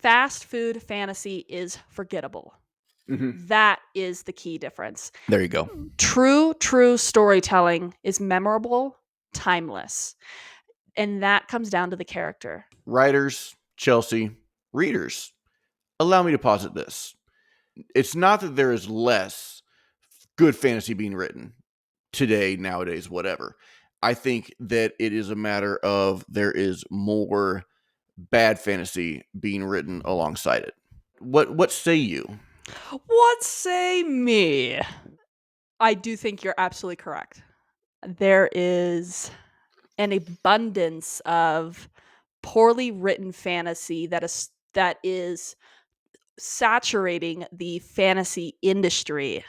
fast food fantasy is forgettable. Mhm. That is the key difference. There you go. True storytelling is memorable, timeless. And that comes down to the character. Writers, Chelsea, readers, allow me to posit this. It's not that there is less good fantasy being written today, nowadays, whatever. I think that it is a matter of there is more bad fantasy being written alongside it. What say you? What say me? I do think you're absolutely correct. There is an abundance of poorly written fantasy that is saturating the fantasy industry.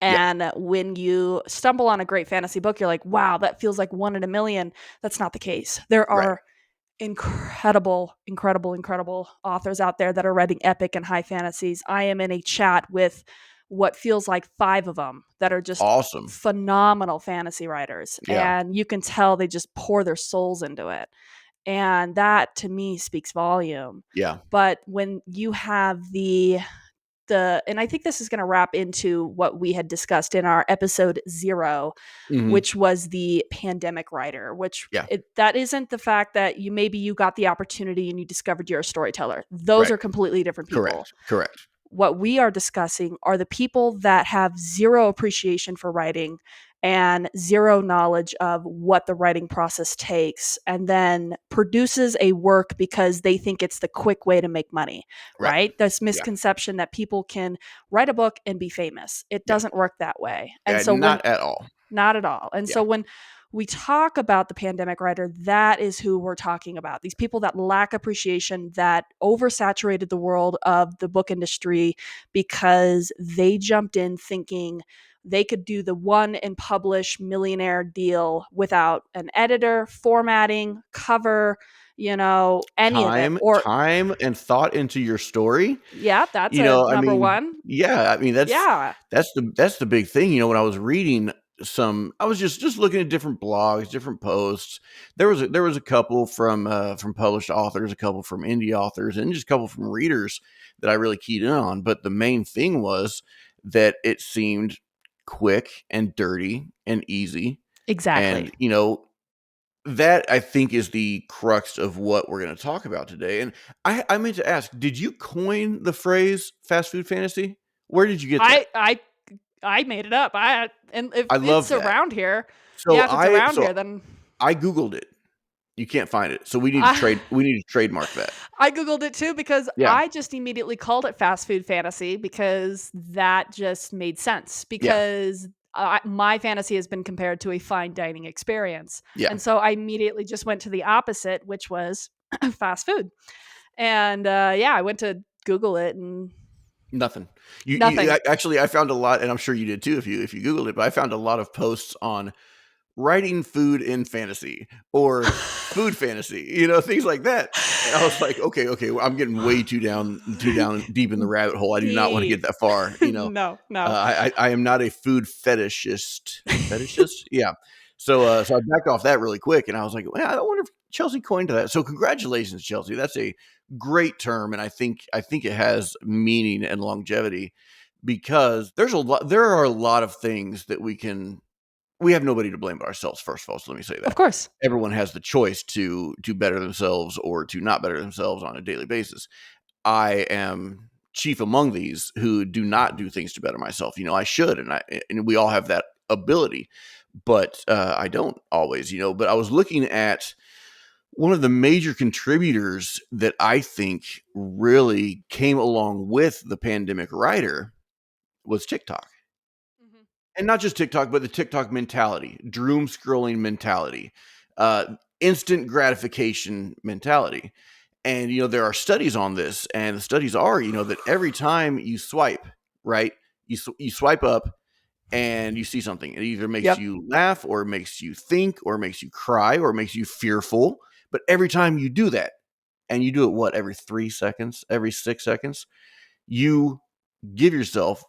Yeah, And when you stumble on a great fantasy book, you're like, wow, that feels like one in a million. That's not the case. There right. are incredible authors out there that are writing epic and high fantasies. I am in a chat with what feels like 5 of them that are just Awesome. phenomenal fantasy writers, Yeah, and you can tell they just pour their souls into it. And that to me speaks volume. yeah. But when you have the and I think this is going to wrap into what we had discussed in our episode 0, Hmm. which was the pandemic writer, which Yeah, that isn't the fact that you got the opportunity and you discovered you're a storyteller. Those right. are completely different people. Correct. Correct. What we are discussing are the people that have zero appreciation for writing and zero knowledge of what the writing process takes, and then produces a work because they think it's the quick way to make money, Right. right? This Yeah. misconception that people can write a book and be famous. It Yeah. doesn't work that way. And Yeah. so when Not at all. not at all. And Yeah. so when we talk about the pandemic writer, that is who we're talking about. These people that lack appreciation, that oversaturated the world of the book industry because they jumped in thinking they could do the one and publish millionaire deal without an editor, formatting, cover, any of it. Or Time and thought into your story. yeah, that's a I number mean, one. yeah, I mean Yeah. that's the big thing. When I was reading I was just looking at different blogs, different posts. There was a couple from published authors, a couple from indie authors, and just a couple from readers that I really keyed in on. But the main thing was that it seemed quick and dirty and easy, Exactly. and that I think is the crux of what we're going to talk about today. And I meant to ask, did you coin the phrase fast food fantasy? Where did you get that? I I I made it up. And if I it's love that. around here, So yeah, if it's I around so here, then I Googled it. You can't find it. So I we need to trademark that. I googled it too because Yeah. I just immediately called it fast food fantasy because that just made sense. Yeah. Because my fantasy has been compared to a fine dining experience, Yeah. and so I immediately just went to the opposite, which was fast food. And yeah, I went to Google it and Nothing. nothing. Actually, I found a lot, and I'm sure you did too if you Googled it, but I found a lot of posts on writing food in fantasy or food fantasy, things like that. And I was like, okay, well, I'm getting way too down deep in the rabbit hole. I do not want to get Deep. that far. No. I am not a food fetishist. Fetishist, yeah. So I backed off that really quick, and I was like, well, I wonder if Chelsea coined that. So congratulations, Chelsea. That's a great term, and I think it has meaning and longevity because there are a lot of things that we have nobody to blame but ourselves, first of all, so let me say Of that. course. Everyone has the choice to better themselves or to not better themselves on a daily basis. I am chief among these who do not do things to better myself. I should, and we all have that ability, but I don't always. But I was looking at one of the major contributors that I think really came along with the pandemic writer was TikTok. Mhm. And not just TikTok, but the TikTok mentality, doom scrolling mentality, instant gratification mentality. And, there are studies on this, and the studies are, that every time you swipe, right, you swipe up and you see something. It either makes Yep. you laugh or it makes you think or it makes you cry or it makes you fearful. But every time you do that, and you do it, what, every 3 seconds, every 6 seconds, you give yourself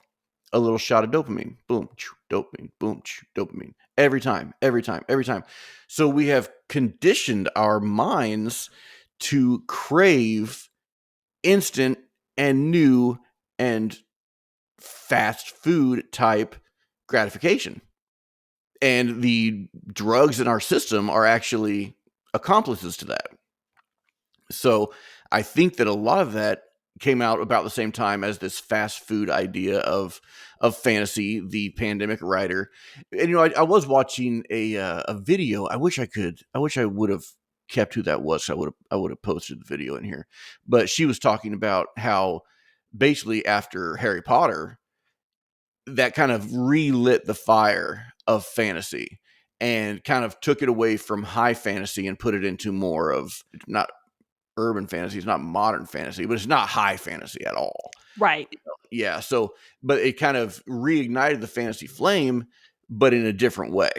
a little shot of dopamine. Boom, dopamine, boom, dopamine. Every time, every time, every time. So we have conditioned our minds to crave instant and new and fast food type gratification. And the drugs in our system are actually accomplices to that. So I think that a lot of that came out about the same time as this fast food idea of fantasy, the pandemic writer. And I was watching a video. I wish I would have kept who that was. I would have posted the video in here. But she was talking about how basically after Harry Potter, that kind of relit the fire of fantasy and kind of took it away from high fantasy and put it into more of not urban fantasy. It's not modern fantasy, but it's not high fantasy at all. Right. Yeah. So, but it kind of reignited the fantasy flame, but in a different way.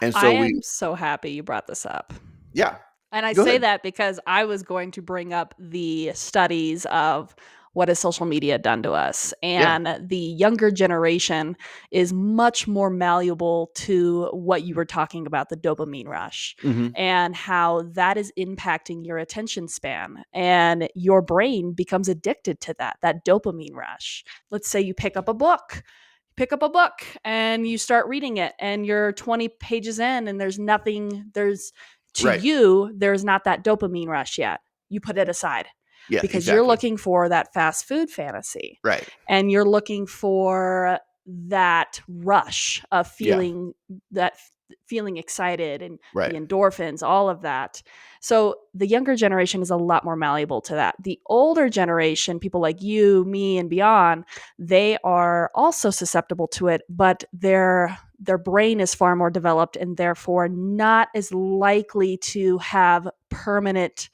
And I so am so happy you brought this up. yeah, And I go say ahead. that because I was going to bring up the studies of what has social media done to us. Yeah. And the younger generation is much more malleable to what you were talking about, the dopamine rush, Mm-hmm. and how that is impacting your attention span. And your brain becomes addicted to that dopamine rush. Let's say you pick up a book and you start reading it and you're 20 pages in and Right. there's not that dopamine rush yet. You put it aside Yeah, because you're exactly. looking for that fast food fantasy Right. and you're looking for that rush of Yeah. feeling excited and the Right. endorphins, all of that. So the younger generation is a lot more malleable to that. The older generation, people like you, me, and beyond, they are also susceptible to it, but their brain is far more developed and therefore not as likely to have permanent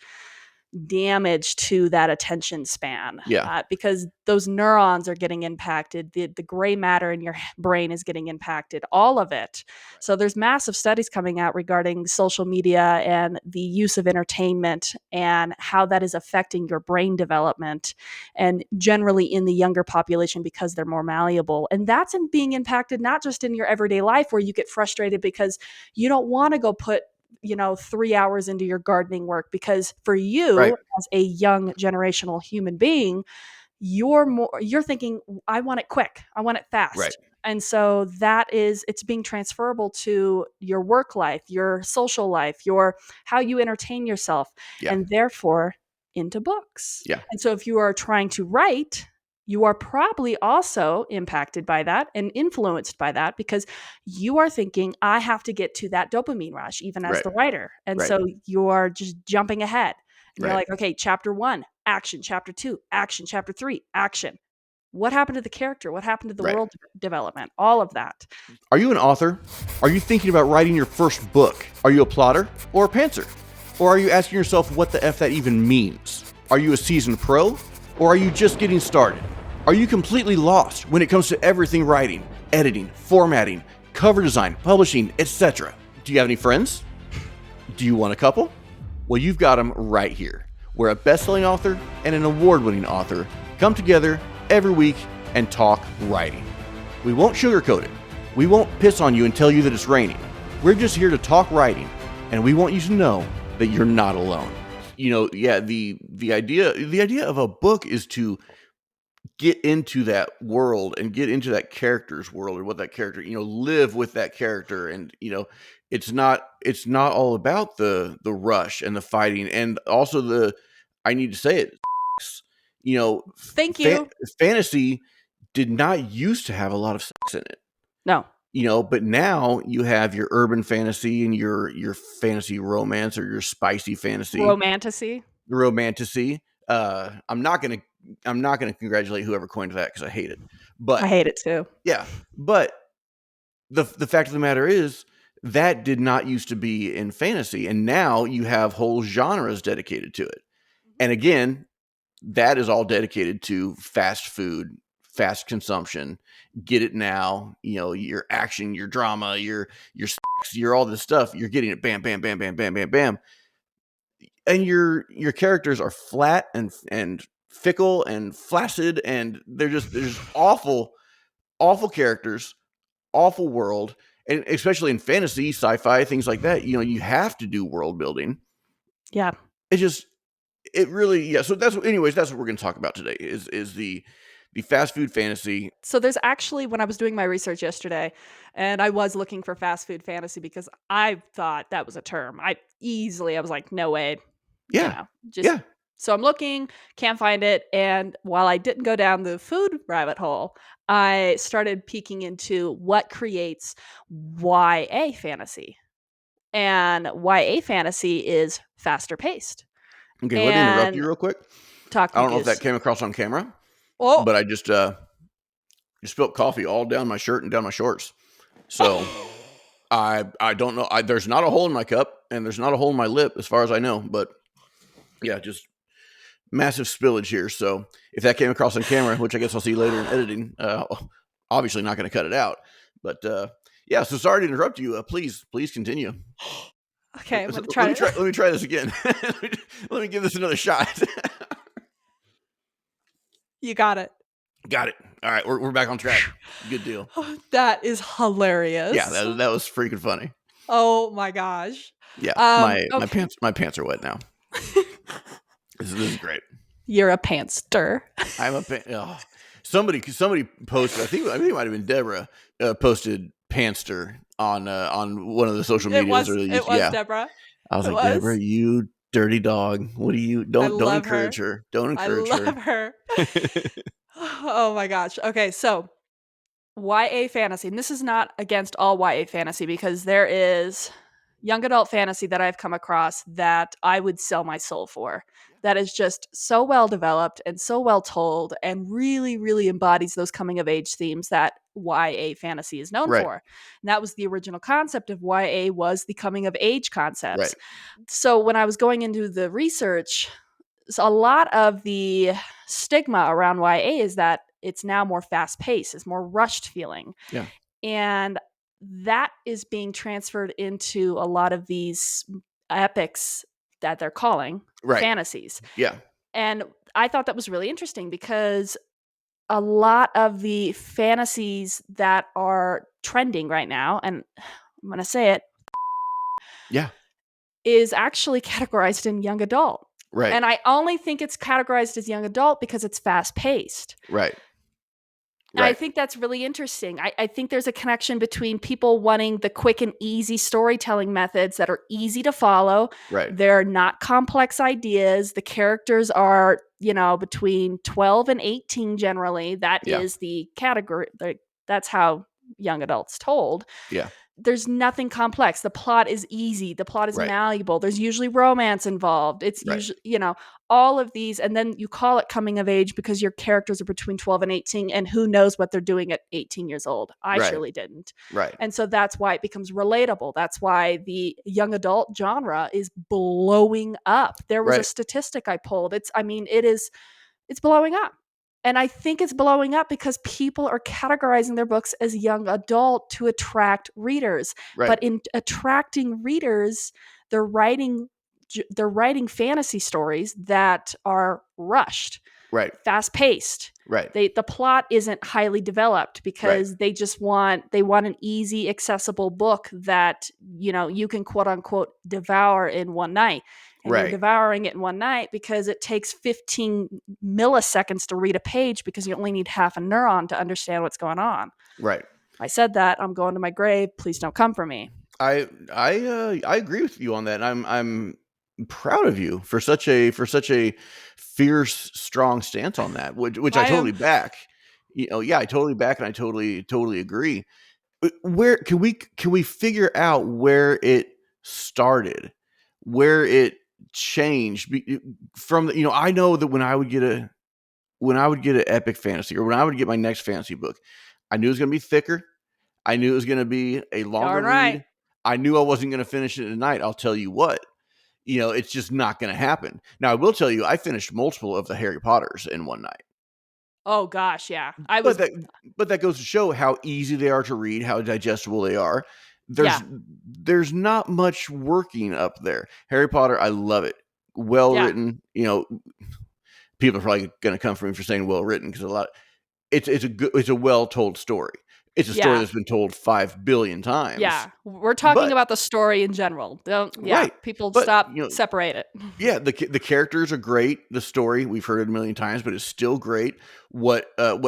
damage to that attention span Yeah. because those neurons are getting impacted. The gray matter in your brain is getting impacted, all of it. Right. So there's massive studies coming out regarding social media and the use of entertainment and how that is affecting your brain development and generally in the younger population because they're more malleable. And that's being impacted not just in your everyday life where you get frustrated because you don't want to go put 3 hours into your gardening work because for Right. you as a young generational human being, you're thinking, I want it quick, I want it Right. fast. And so it's being transferable to your work life, your social life, your how you entertain yourself, Yeah. and therefore into books. Yeah. And so if you are trying to write, you are probably also impacted by that and influenced by that because you are thinking, I have to get to that dopamine rush, even as Right. the writer. And Right. so you are just jumping ahead and you're Right. like, okay, chapter one, action, chapter two, action, chapter three, action. What happened to the character? What happened to the Right. world development? All of that. Are you an author? Are you thinking about writing your first book? Are you a plotter or a pantser? Or are you asking yourself what the F that even means? Are you a seasoned pro? Or are you just getting started? Are you completely lost when it comes to everything writing, editing, formatting, cover design, publishing, etc.? Do you have any friends? Do you want a couple? Well, you've got them right here, where a best-selling author and an award-winning author come together every week and talk writing. We won't sugarcoat it. We won't piss on you and tell you that it's raining. We're just here to talk writing, and we want you to know that you're not alone. The idea of a book is to get into that world and get into that character's world or what that character, live with that character. And, it's not all about the rush and the fighting. And also I need to say it, you know, Thank fa- you. fantasy did not used to have a lot of sex in it, No, but now you have your urban fantasy and your fantasy romance or your spicy fantasy romantasy. romantasy. I'm not gonna congratulate whoever coined that because I hate it. But I hate it too. yeah, but the fact of the matter is that did not used to be in fantasy, and now you have whole genres dedicated to it. And again, that is all dedicated to fast food, fast consumption. Get it now. Your action, your drama, your sex, your all this stuff. You're getting it. Bam, bam, bam, bam, bam, bam, bam. And your characters are flat and fickle and flaccid, and they're just awful characters, awful world, and especially in fantasy, sci-fi, things like that. You have to do world building. Yeah. It's just it really, yeah. So anyways, that's what we're going to talk about today. Is the fast food fantasy. So there's actually, when I was doing my research yesterday, and I was looking for fast food fantasy because I thought that was a term. I was like, no way, Yeah, just, yeah. so I'm looking, can't find it. And while I didn't go down the food rabbit hole, I started peeking into what creates YA fantasy. And YA fantasy is faster paced. Okay, let me interrupt And you real quick. talk I me don't know if that goose. came across on camera, Oh, but I just spilled coffee all down my shirt and down my shorts. So I don't know. There's not a hole in my cup, and there's not a hole in my lip, as far as I know. But yeah, just massive spillage here. So if that came across on camera, which I guess I'll see later in editing, obviously not going to cut it out. But yeah, so sorry to interrupt you. Please continue. okay. I'm So going to try to. let me try this again. Let me give this another shot. You got it. Got it. All right, we're back on track. Good deal. That is Yeah, hilarious. that was freaking funny. Oh my gosh. Yeah, Okay. my pants are wet now. This is great. You're a pantster. I'm a somebody posted. I think it might have been Deborah posted Panster on one of the social medias or It was yeah. Deborah. I was It like, Deborah, was. you dirty dog. What do you I don't love encourage her. her. Don't I encourage her. love her. Oh my gosh. Okay, so YA fantasy, and this is not against all YA fantasy because there is young adult fantasy that I've come across that I would sell my soul for. That is just so well developed and so well told and really, really embodies those coming of age themes that YA fantasy is known Right. for. And that was the original concept of YA, was the coming of age concepts. Right. So when I was going into the research, so a lot of the stigma around YA is that it's now more fast paced, it's more rushed feeling. Yeah. And that is being transferred into a lot of these epics that they're calling Right. fantasies. Yeah. And I thought that was really interesting because a lot of the fantasies that are trending right now, and I'm going to say it, Yeah. is actually categorized in young adult. Right. And I only think it's categorized as young adult because it's fast paced. Right. And I Right. think that's really interesting. I think there's a connection between people wanting the quick and easy storytelling methods that are easy to follow. Right. They're not complex ideas. The characters are, between 12 and 18 generally. That Yeah. is the category. That's how young adults told. Yeah. There's nothing complex. The plot is easy. The plot is Right. malleable. There's usually romance involved. It's Right. usually, all of these. And then you call it coming of age because your characters are between 12 and 18. And who knows what they're doing at 18 years old? I Right. surely didn't. Right. And so that's why it becomes relatable. That's why the young adult genre is blowing up. There was a Right. statistic I pulled. It's blowing up. And I think it's blowing up because people are categorizing their books as young adult to attract readers. Right. But in attracting readers, they're writing fantasy stories that are rushed, Right. fast paced. Right. The plot isn't highly developed Right. because they want an easy, accessible book that you can quote unquote devour in one night. And you're Right. devouring it in one night because it takes 15 milliseconds to read a page because you only need half a neuron to understand what's going on. Right. I said that. I'm going to my grave. Please don't come for me. I agree with you on that. I'm proud of you for such a fierce, strong stance on that, which I I totally am. back. Yeah, I totally back, and I totally agree. Where can we figure out where it started, where it changed from the, I know that when I would get an epic fantasy, or when I would get my next fantasy book, I knew it was going to be thicker. I knew it was going to be a longer Darn right. read. I knew I wasn't going to finish it in a night. I'll tell you what, it's just not going to happen. Now, I will tell you, I finished multiple of the Harry Potters in one night. Oh gosh, yeah. But that goes to show how easy they are to read, how digestible they are. There's not much working up there. Harry Potter, I love it. Well written. People are probably going to come for me for saying well written because it's a well told story. It's a story Yeah. that's been told 5 billion times. Yeah. We're talking But about the story in general. Don't, yeah. right. People But stop, separate it. yeah, the characters are great. The story, we've heard it a million times, but it's still great. What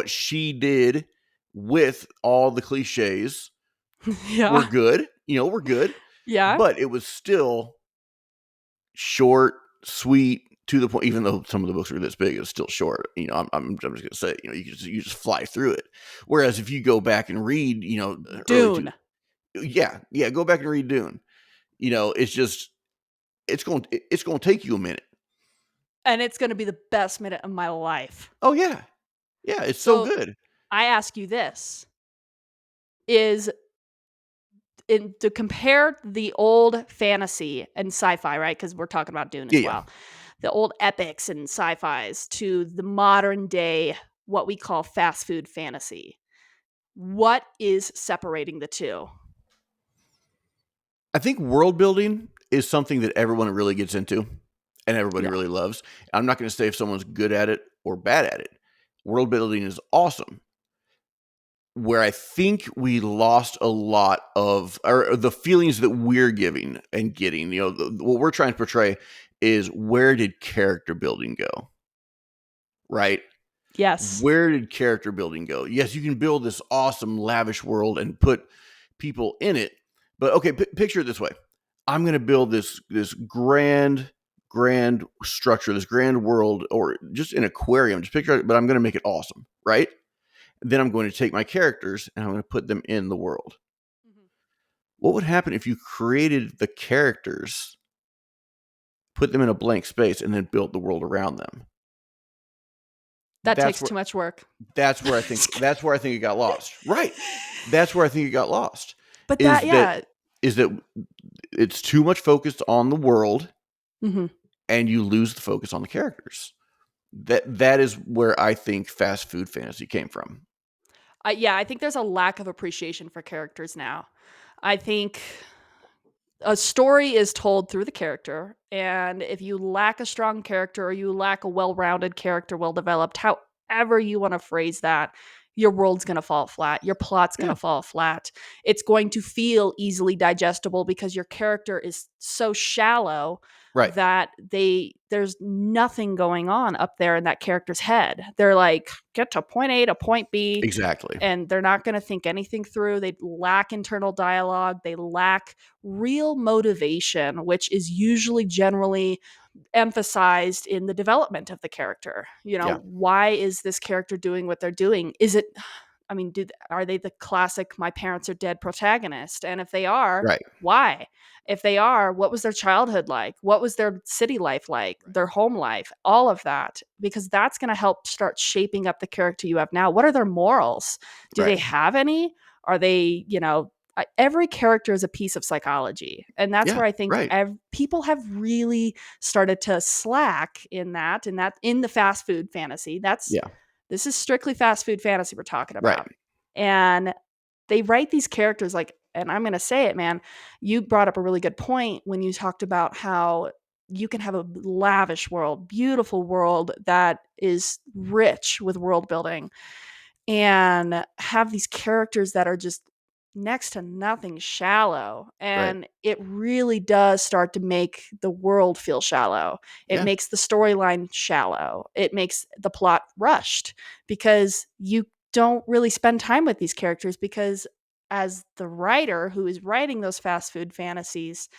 she did with all the cliches were Yeah. good. Were good, Yeah. but it was still short, sweet, to the point. Even though some of the books are this big, it's still short. I'm just gonna say, you just fly through it. Whereas if you go back and read, early to Dune. yeah, go back and read Dune. It's just it's going to take you a minute. And it's going to be the best minute of my life. Oh yeah, yeah, it's so So good. I ask you this, is in to compare the old fantasy and sci-fi, right? Because we're talking about Dune Yeah, as yeah. well. The old epics and sci-fis to the modern day, what we call fast food fantasy. What is separating the two? I think world building is something that everyone really gets into and everybody Yeah. really loves. I'm not going to say if someone's good at it or bad at it. World building is awesome. Where I think we lost a lot of or the feelings that we're giving and getting, what we're trying to portray is, where did character building go? Right? Yes. Where did character building go? Yes, you can build this awesome, lavish world and put people in it, but okay, picture it this way: I'm going to build this grand structure, this grand world, or just an aquarium. Just picture it, but I'm going to make it awesome, right? Then I'm going to take my characters and I'm going to put them in the world. Mhm. What would happen if you created the characters, put them in a blank space, and then built the world around them? That That's takes where too much work. That's where I think it got lost. Right. That's where I think it got lost. But that, Is that yeah. is that it's too much focused on the world Mhm. and you lose the focus on the characters. That is where I think fast food fantasy came from. Yeah, I think there's a lack of appreciation for characters now. I think a story is told through the character, and if you lack a strong character or you lack a well-rounded character, well developed, however you want to phrase that, your world's going to fall flat, your plot's going Yeah. to fall flat. It's going to feel easily digestible because your character is so shallow Right. that there's nothing going on up there in that character's head. They're like, get to point A to point B, Exactly. and they're not going to think anything through. They lack internal dialogue. They lack real motivation, which is usually generally emphasized in the development of the character. Yeah. Why is this character doing what they're doing? Is it, I mean, are they the classic "my parents are dead" protagonist? And if they are, Right. why? If they are, what was their childhood like? What was their city life like? Right. Their home life? All of that, because that's going to help start shaping up the character you have now. What are their morals? Do they Right. have any? Are they, every character is a piece of psychology, and that's Yeah. where I think Right. people have really started to slack in that, in the fast food fantasy. Yeah. This is strictly fast food fantasy we're talking Right. about. And they write these characters like, and I'm going to say it, man, you brought up a really good point when you talked about how you can have a lavish world, beautiful world that is rich with world building, and have these characters that are just next to nothing shallow. Right. And it really does start to make the world feel shallow. It Yeah. makes the storyline shallow. It makes the plot rushed because you don't really spend time with these characters, because as the writer who is writing those fast food fantasies,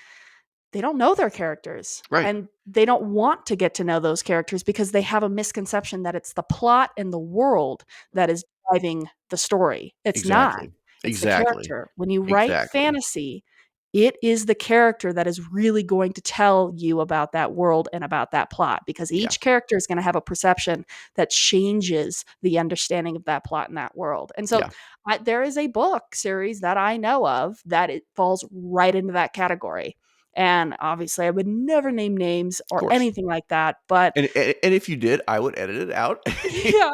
they don't know their characters, Right. and they don't want to get to know those characters because they have a misconception that it's the plot and the world that is driving the story. It's not. Exactly. It's the Exactly. character. When you write Exactly. fantasy, it is the character that is really going to tell you about that world and about that plot, because Yeah. each character is going to have a perception that changes the understanding of that plot and that world. And so Yeah. there is a book series that I know of that it falls right into that category. And obviously, I would never name names Of or course. anything like that. But And if you did, I would edit it out. yeah.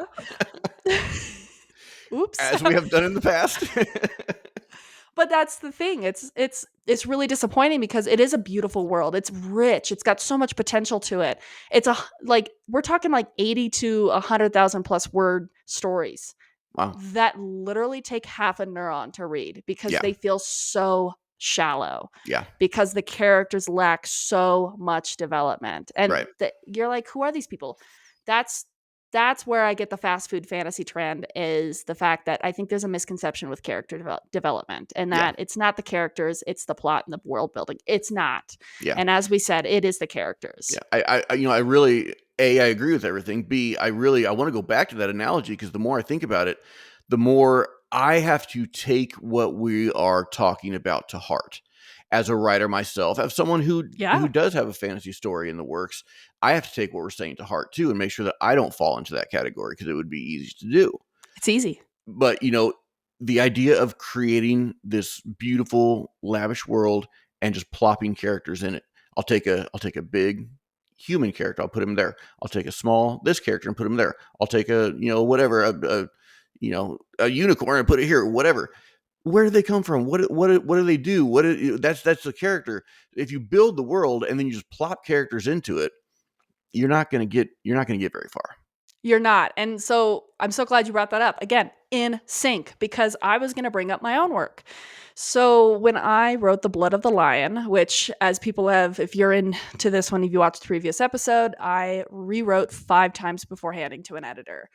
Oops. As we have done in the past. But that's the thing. It's really disappointing because it is a beautiful world. It's rich. It's got so much potential to it. It's like we're talking like 80 to 100,000 plus word stories. Wow. that literally take half a neuron to read because Yeah. they feel so shallow, Yeah. because the characters lack so much development. And Right. you're like, who are these people? That's that's where I get the fast food fantasy trend, is the fact that I think there's a misconception with character development, and Yeah. that it's not the characters, it's the plot and the world building. It's not. Yeah. And as we said, it is the characters. Yeah. I really, I agree with everything. B, I want to go back to that analogy because the more I think about it, the more I have to take what we are talking about to heart. As a writer myself, as someone who Yeah, does have a fantasy story in the works, I have to take what we're saying to heart too, and make sure that I don't fall into that category because it would be easy to do. it's easy. But the idea of creating this beautiful, lavish world and just plopping characters in it. I'll take a big human character, I'll put him there. I'll take a small this character and put him there. I'll take a whatever a unicorn and put it here. Whatever. Where do they come from? What do they do? That's the character. If you build the world and then you just plop characters into it, you're not gonna get very far. You're not. And so I'm so glad you brought that up. Again, in sync, because I was going to bring up my own work. So when I wrote The Blood of the Lion, which, as people have, if you're into this one, if you watched the previous episode, I rewrote 5 times before handing to an editor.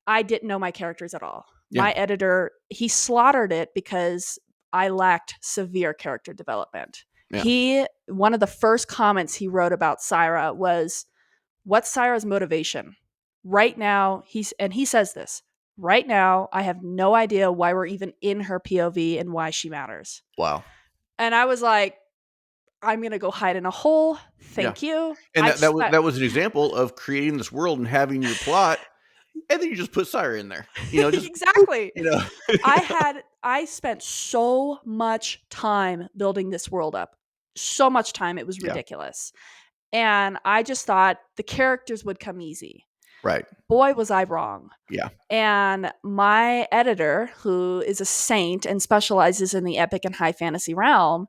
I didn't know my characters at all. Yeah. My editor, he slaughtered it because I lacked severe character development. Yeah. One of the first comments he wrote about Syra was, what's Syra's motivation? Right now, he says this. Right now, I have no idea why we're even in her POV and why she matters. Wow. And I was like, I'm gonna go hide in a hole. Yeah. Thank you. And that was an example of creating this world and having your plot, and then you just put Sire in there. Just boop, Exactly. you know. I spent so much time building this world up. So much time, it was Yeah. ridiculous. And I just thought the characters would come easy. Right. Boy, was I wrong. Yeah. And my editor, who is a saint and specializes in the epic and high fantasy realm,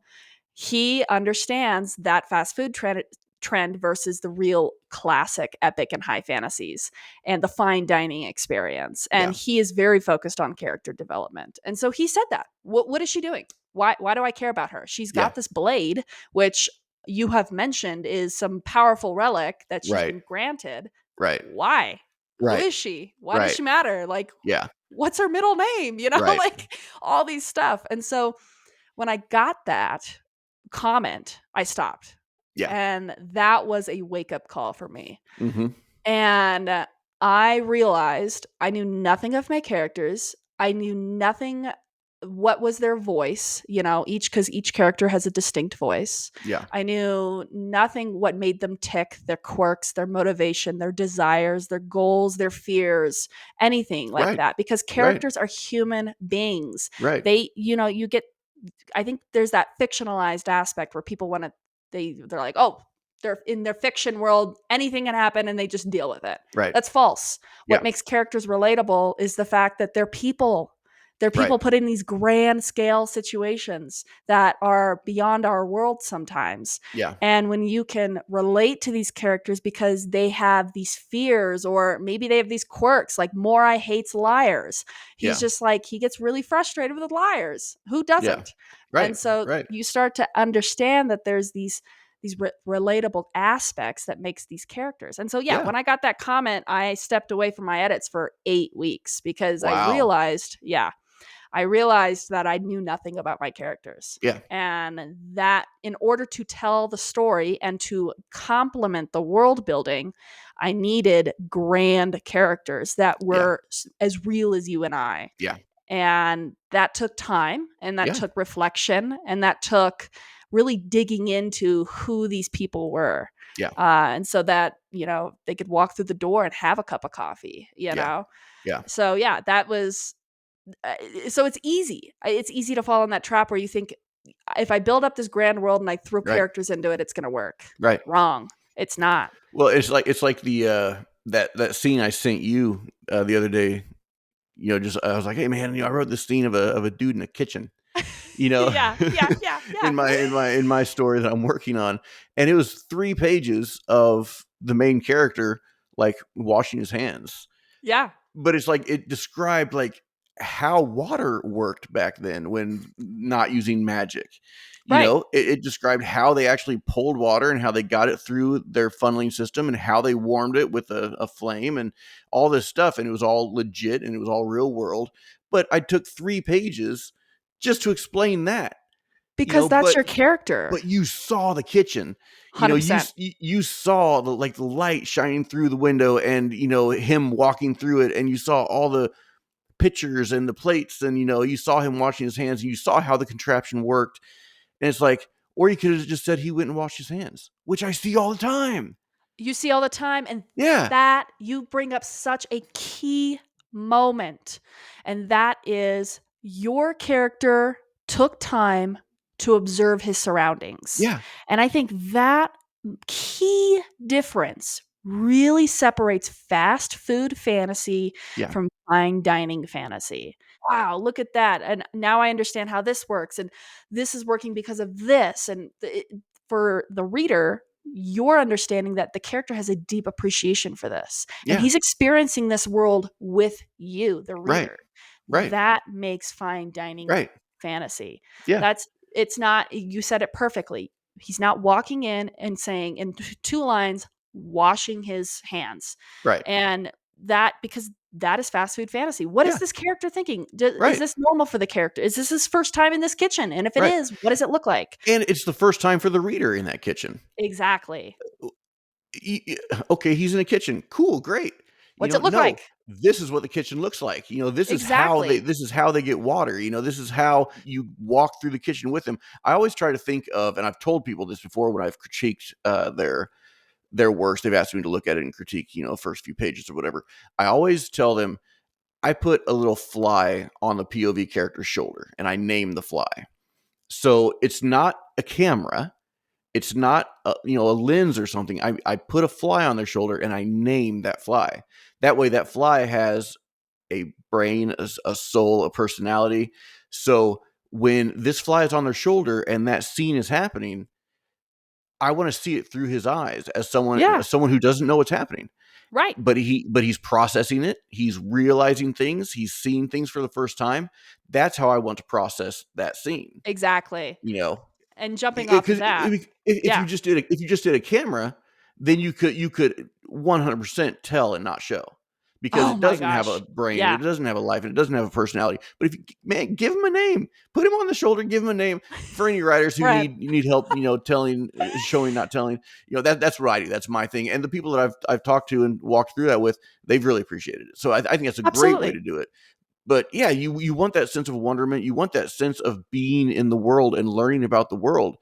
he understands that fast food trend versus the real classic epic and high fantasies and the fine dining experience. And Yeah. he is very focused on character development. And so he said that. What is she doing? Why do I care about her? She's Yeah. got this blade, which you have mentioned is some powerful relic that she's Right. been granted. Right. Why? Who Right. is she? Why does Right. she matter? Like, Yeah. what's her middle name? Right. Like all these stuff. And so when I got that comment, I stopped. Yeah. And that was a wake up call for me. Mm-hmm. And I realized I knew nothing of my characters. I knew nothing what was their voice, because each character has a distinct voice. Yeah. I knew nothing what made them tick, their quirks, their motivation, their desires, their goals, their fears, anything like Right. that, because Right. characters are human beings. Right. You get, I think there's that fictionalized aspect where people want to, they're like, oh, they're in their fiction world, anything can happen and they just deal with it. Right. That's false. Yeah. What makes characters relatable is the fact that they're people. They're people Right. put in these grand scale situations that are beyond our world sometimes. Yeah. And when you can relate to these characters because they have these fears, or maybe they have these quirks, like Morai hates liars. He's Yeah. just like, he gets really frustrated with liars. Who Yeah. doesn't? Right. And so Right. you start to understand that there's these relatable aspects that makes these characters. And so, Yeah. when I got that comment, I stepped away from my edits for 8 weeks because Wow. I realized that I knew nothing about my characters. Yeah. And that in order to tell the story and to complement the world building, I needed grand characters that were as real as you and I. Yeah. And that took time, and that Yeah. took reflection, and that took really digging into who these people were. Yeah. And so that, they could walk through the door and have a cup of coffee, Yeah. So that was, so it's easy. It's easy to fall in that trap where you think, if I build up this grand world and I throw Right. characters into it, it's going to work. Right. Wrong. It's not. Well, it's like the that scene I sent you the other day. Just I was like, hey man, I wrote this scene of a dude in a kitchen. Yeah. in my story that I'm working on, and it was 3 pages of the main character like washing his hands. Yeah. but it's like it described like how water worked back then when not using magic. Right. It described how they actually pulled water and how they got it through their funneling system and how they warmed it with a flame and all this stuff. And it was all legit and it was all real world. But I took 3 pages just to explain that, Because that's but your character. you saw the kitchen. You 100%. you saw the light shining through the window and him walking through it, and you saw all the pitchers and the plates, and you saw him washing his hands, and you saw how the contraption worked. And it's like, or you could have just said he went and washed his hands, which I see all the time. You see all the time, and Yeah, that you bring up such a key moment, and that is your character took time to observe his surroundings. yeah, And I think that key difference really separates fast food fantasy yeah, from fine dining fantasy. Wow, look at that. And now I understand how this works, and this is working because of this. And for the reader, you're understanding that the character has a deep appreciation for this, and yeah. he's experiencing this world with you, the Right, reader. right, That makes fine dining right. fantasy. Yeah, That's it's not, you said it perfectly. He's not walking in and saying in 2 lines, washing his hands. right. And that, because that is fast food fantasy. What is Yeah, this character thinking? Is right, this normal for the character? Is this his first time in this kitchen? And if it right. is, what does it look like? And it's the first time for the reader in that kitchen. Exactly. Okay, he's in a kitchen. Cool, great. What's it look No, like? this is what the kitchen looks like. Exactly. This is how they get water. This is how you walk through the kitchen with them. I always try to think of, and I've told people this before when I've critiqued their works. They've asked me to look at it and critique, first few pages or whatever. I always tell them I put a little fly on the POV character's shoulder and I name the fly. So it's not a camera, it's not a lens or something. I put a fly on their shoulder and I name that fly. That way, that fly has a brain, a soul, a personality. So when this fly is on their shoulder and that scene is happening, I want to see it through his eyes as Yeah. someone who doesn't know what's happening. Right. But he's processing it. He's realizing things. He's seeing things for the first time. That's how I want to process that scene. Exactly. You know, And jumping off of because that. if Yeah. you just did a camera, then you could 100% tell and not show because Oh it my doesn't have a gosh. brain and Yeah. it doesn't have a life and it doesn't have a personality. But if you, man, give him a name, put him on the shoulder, give him a name. For any writers who Brett. need help, telling, showing, not telling, that's what I do. That's my thing. And the people that I've talked to and walked through that with, they've really appreciated it. So I think that's a great way Absolutely. to do it. But yeah, you want that sense of wonderment. You want that sense of being in the world and learning about the world.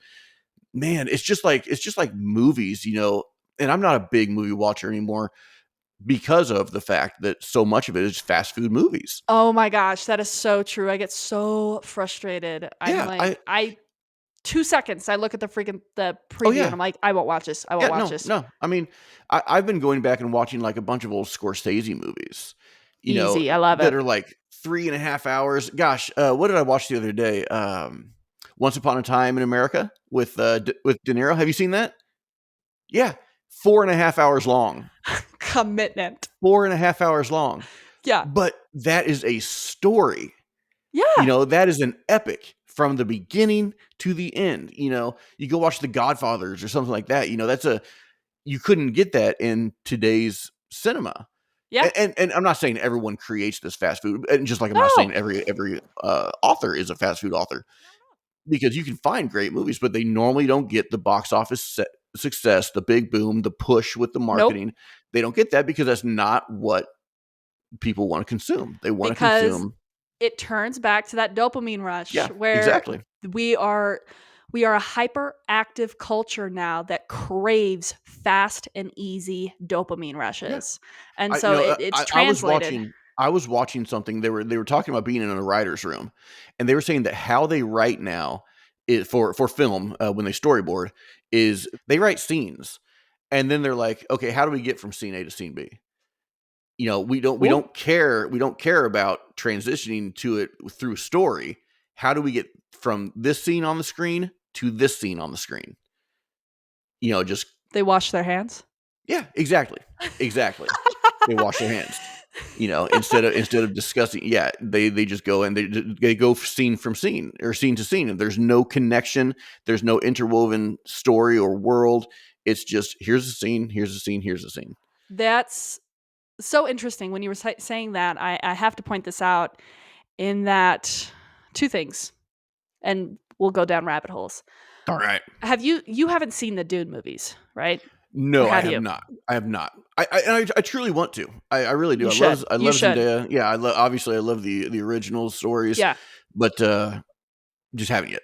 Man, it's just like movies, and I'm not a big movie watcher anymore because of the fact that so much of it is fast food movies. Oh my gosh, that is so true. I get so frustrated. I'm Yeah, like, 2 seconds, I look at the oh preview and yeah, I'm like, I won't watch this. I won't yeah, watch no, this. no. I mean, I've been going back and watching like a bunch of old Scorsese movies, Easy. I love that it. are like 3.5 hours. Gosh, what did I watch the other day? Once Upon a Time in America with with De Niro. Have you seen that? Yeah, 4.5 hours long. Commitment. 4.5 hours long. Yeah. But that is a story. Yeah. That is an epic from the beginning to the end. You go watch The Godfathers or something like that. You couldn't get that in today's cinema. Yeah. And I'm not saying everyone creates this fast food, and just like I'm not saying No. every author is a fast food author, because you can find great movies, but they normally don't get the box office success, the big boom, the push with the Nope. marketing. They don't get that because that's not what people want to consume. They want to Because consume. it turns back to that dopamine rush Yeah, where exactly. we are we are a hyperactive culture now that craves fast and easy dopamine Yeah. rushes. And I so it's I was translated. watching something. They were talking about being in a writer's room, and they were saying that how they write now is for film, when they storyboard, is they write scenes, and then they're like, okay, how do we get from scene A to scene B? We Ooh, don't care about transitioning to it through story. How do we get from this scene on the screen to this scene on the screen? Just they wash their hands. yeah, exactly, exactly. They wash their hands. instead of discussing, yeah, they just go and they go scene from scene or scene to scene, and there's no connection, there's no interwoven story or world. It's just here's a scene, here's a scene, here's a scene. That's so interesting. When you were saying that, I have to point this out in that two things, and we'll go down rabbit holes. All right. You haven't seen the Dune movies, right? Or No, I have have you? not. I have not. I truly want to. I really do. You should. I You love should. Zendaya. Yeah, obviously I love the original stories, Yeah. but just haven't yet.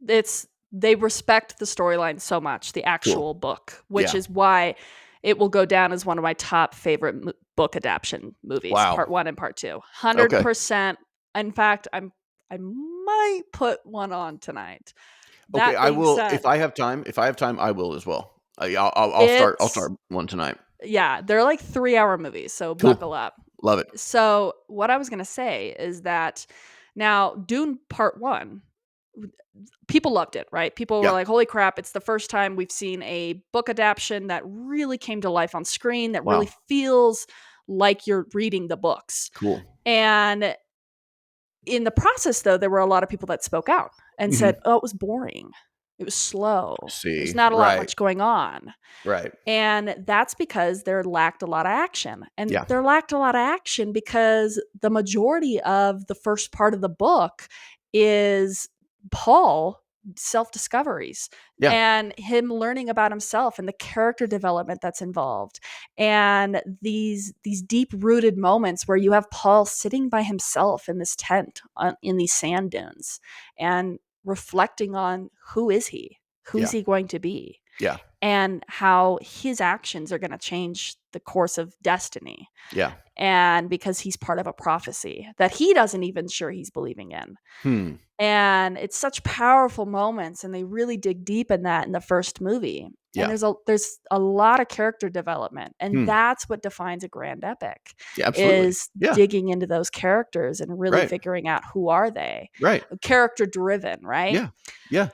It's they respect the storyline so much, the Cool. actual book, which Yeah. is why it will go down as one of my top favorite book adaptation movies, Wow. part 1 and part 2. Okay. 100%. In fact, I might put one on tonight. Okay. That I being will if said, I have time. If I have time, I will as well. I'll start. I'll it's start one tonight. yeah, they're like 3-hour movies, so Cool. buckle up. Love it. So, what I was going to say is that now Dune Part 1, people loved it, right? People were Yeah. like, "Holy crap, it's the first time we've seen a book adaptation that really came to life on screen, that really Wow. feels like you're reading the books." Cool. And in the process, though, there were a lot of people that spoke out and Hmm. said, "Oh, it was boring. It was slow. There's See. not a lot Right. much going on." Right. And that's because there lacked a lot of action. And Yeah. there lacked a lot of action because the majority of the first part of the book is Paul self discoveries Yeah. and him learning about himself and the character development that's involved, and these deep rooted moments where you have Paul sitting by himself in this tent in these sand dunes and reflecting on who's Yeah. he going to be, Yeah. and how his actions are going to change the course of destiny. Yeah. And because he's part of a prophecy that he doesn't even sure he's believing in. Hmm. And it's such powerful moments, and they really dig deep in that in the first movie. And Yeah. there's a lot of character development, and Hmm. that's what defines a grand epic, Yeah. Absolutely. is Yeah. digging into those characters and really Right. figuring out who are they. Right. Character driven, right? Yeah. Yeah.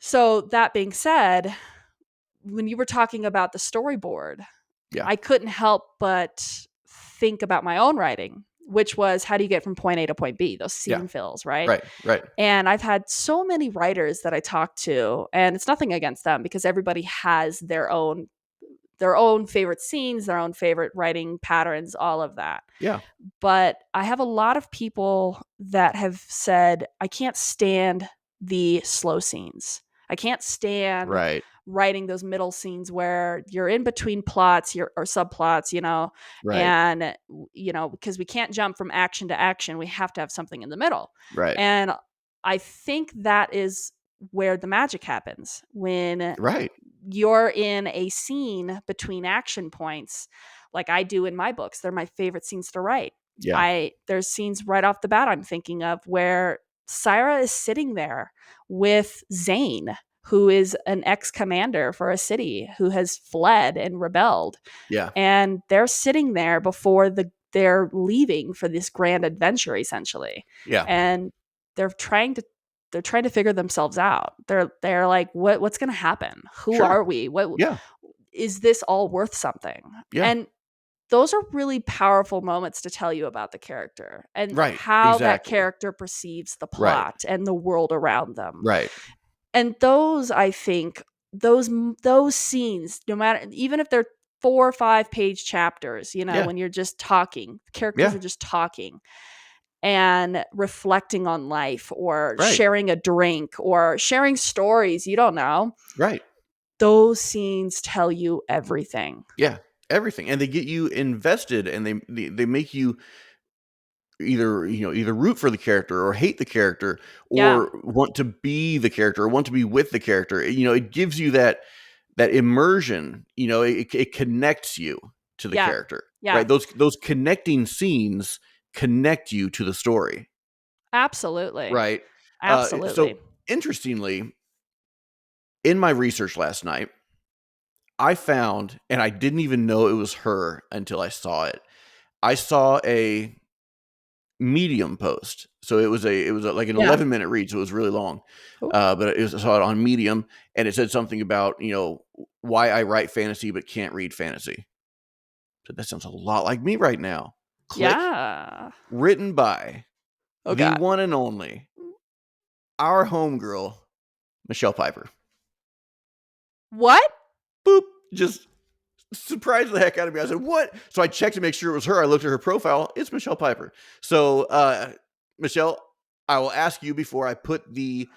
So that being said, when you were talking about the storyboard, Yeah. I couldn't help but think about my own writing, which was how do you get from point A to point B, those Yeah. scene fills, right? Right. Right. And I've had so many writers that I talk to, and it's nothing against them because everybody has their own favorite scenes, their own favorite writing patterns, all of that. Yeah. But I have a lot of people that have said, I can't stand the slow scenes. I can't stand Right. writing those middle scenes where you're in between plots or subplots, Right. and because we can't jump from action to action, we have to have something in the middle. Right. And I think that is where the magic happens when Right. you're in a scene between action points, like I do in my books. They're my favorite scenes to write. Yeah. There's scenes right off the bat I'm thinking of where Syra is sitting there with Zane, who is an ex-commander for a city who has fled and rebelled, Yeah. and they're sitting there before they're leaving for this grand adventure, essentially. Yeah. And they're trying to figure themselves out. They're like, what's going to happen? Who Sure. are we? What Yeah. is this all worth something? Yeah. And those are really powerful moments to tell you about the character and Right. how that Exactly. character perceives the Right. plot and the world around them. Right. And those, I think, those scenes, no matter, even if they're 4 or 5 page chapters, Yeah. when you're just talking, characters Yeah. are just talking and reflecting on life or Right. sharing a drink or sharing stories, you don't know. Right. Those scenes tell you everything. Yeah. Everything, and they get you invested, and they make you either root for the character or hate the character Yeah. or want to be the character or want to be with the character. It gives you that immersion. It connects you to the Yeah. character, Yeah. right? Those connecting scenes connect you to the story, Absolutely. right? So Absolutely. interestingly, in my research last night, I found, and I didn't even know it was her until I saw it. I saw a Medium post. So like an Yeah. 11-minute read, so it was really long. Cool. But I saw it on Medium, and it said something about, why I write fantasy but can't read fantasy. So that sounds a lot like me right now. Click, Yeah. written by Oh the god. one and only, our homegirl, Michelle Piper. What? Boop. Just surprised the heck out of me. I said, "What?" So I checked to make sure it was her. I looked at her profile. It's Michelle Piper. So, Michelle, I will ask you before I put the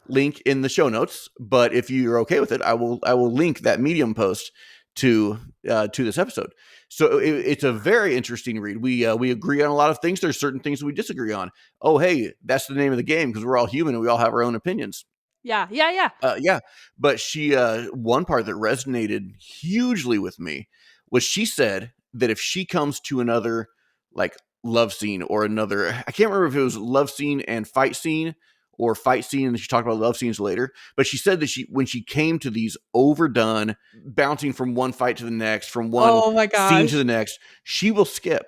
link in the show notes. But if you're okay with it, I will link that Medium post to this episode. So it's a very interesting read. We agree on a lot of things. There's certain things we disagree on. Oh, hey, that's the name of the game because we're all human and we all have our own opinions. Yeah, yeah, yeah. Yeah, but she one part that resonated hugely with me was she said that if she comes to another like love scene or another, I can't remember if it was love scene and fight scene or fight scene, and she talked about love scenes later. But she said that when she came to these overdone, bouncing from one fight to the next, from one Oh my scene to gosh. the next, she will skip.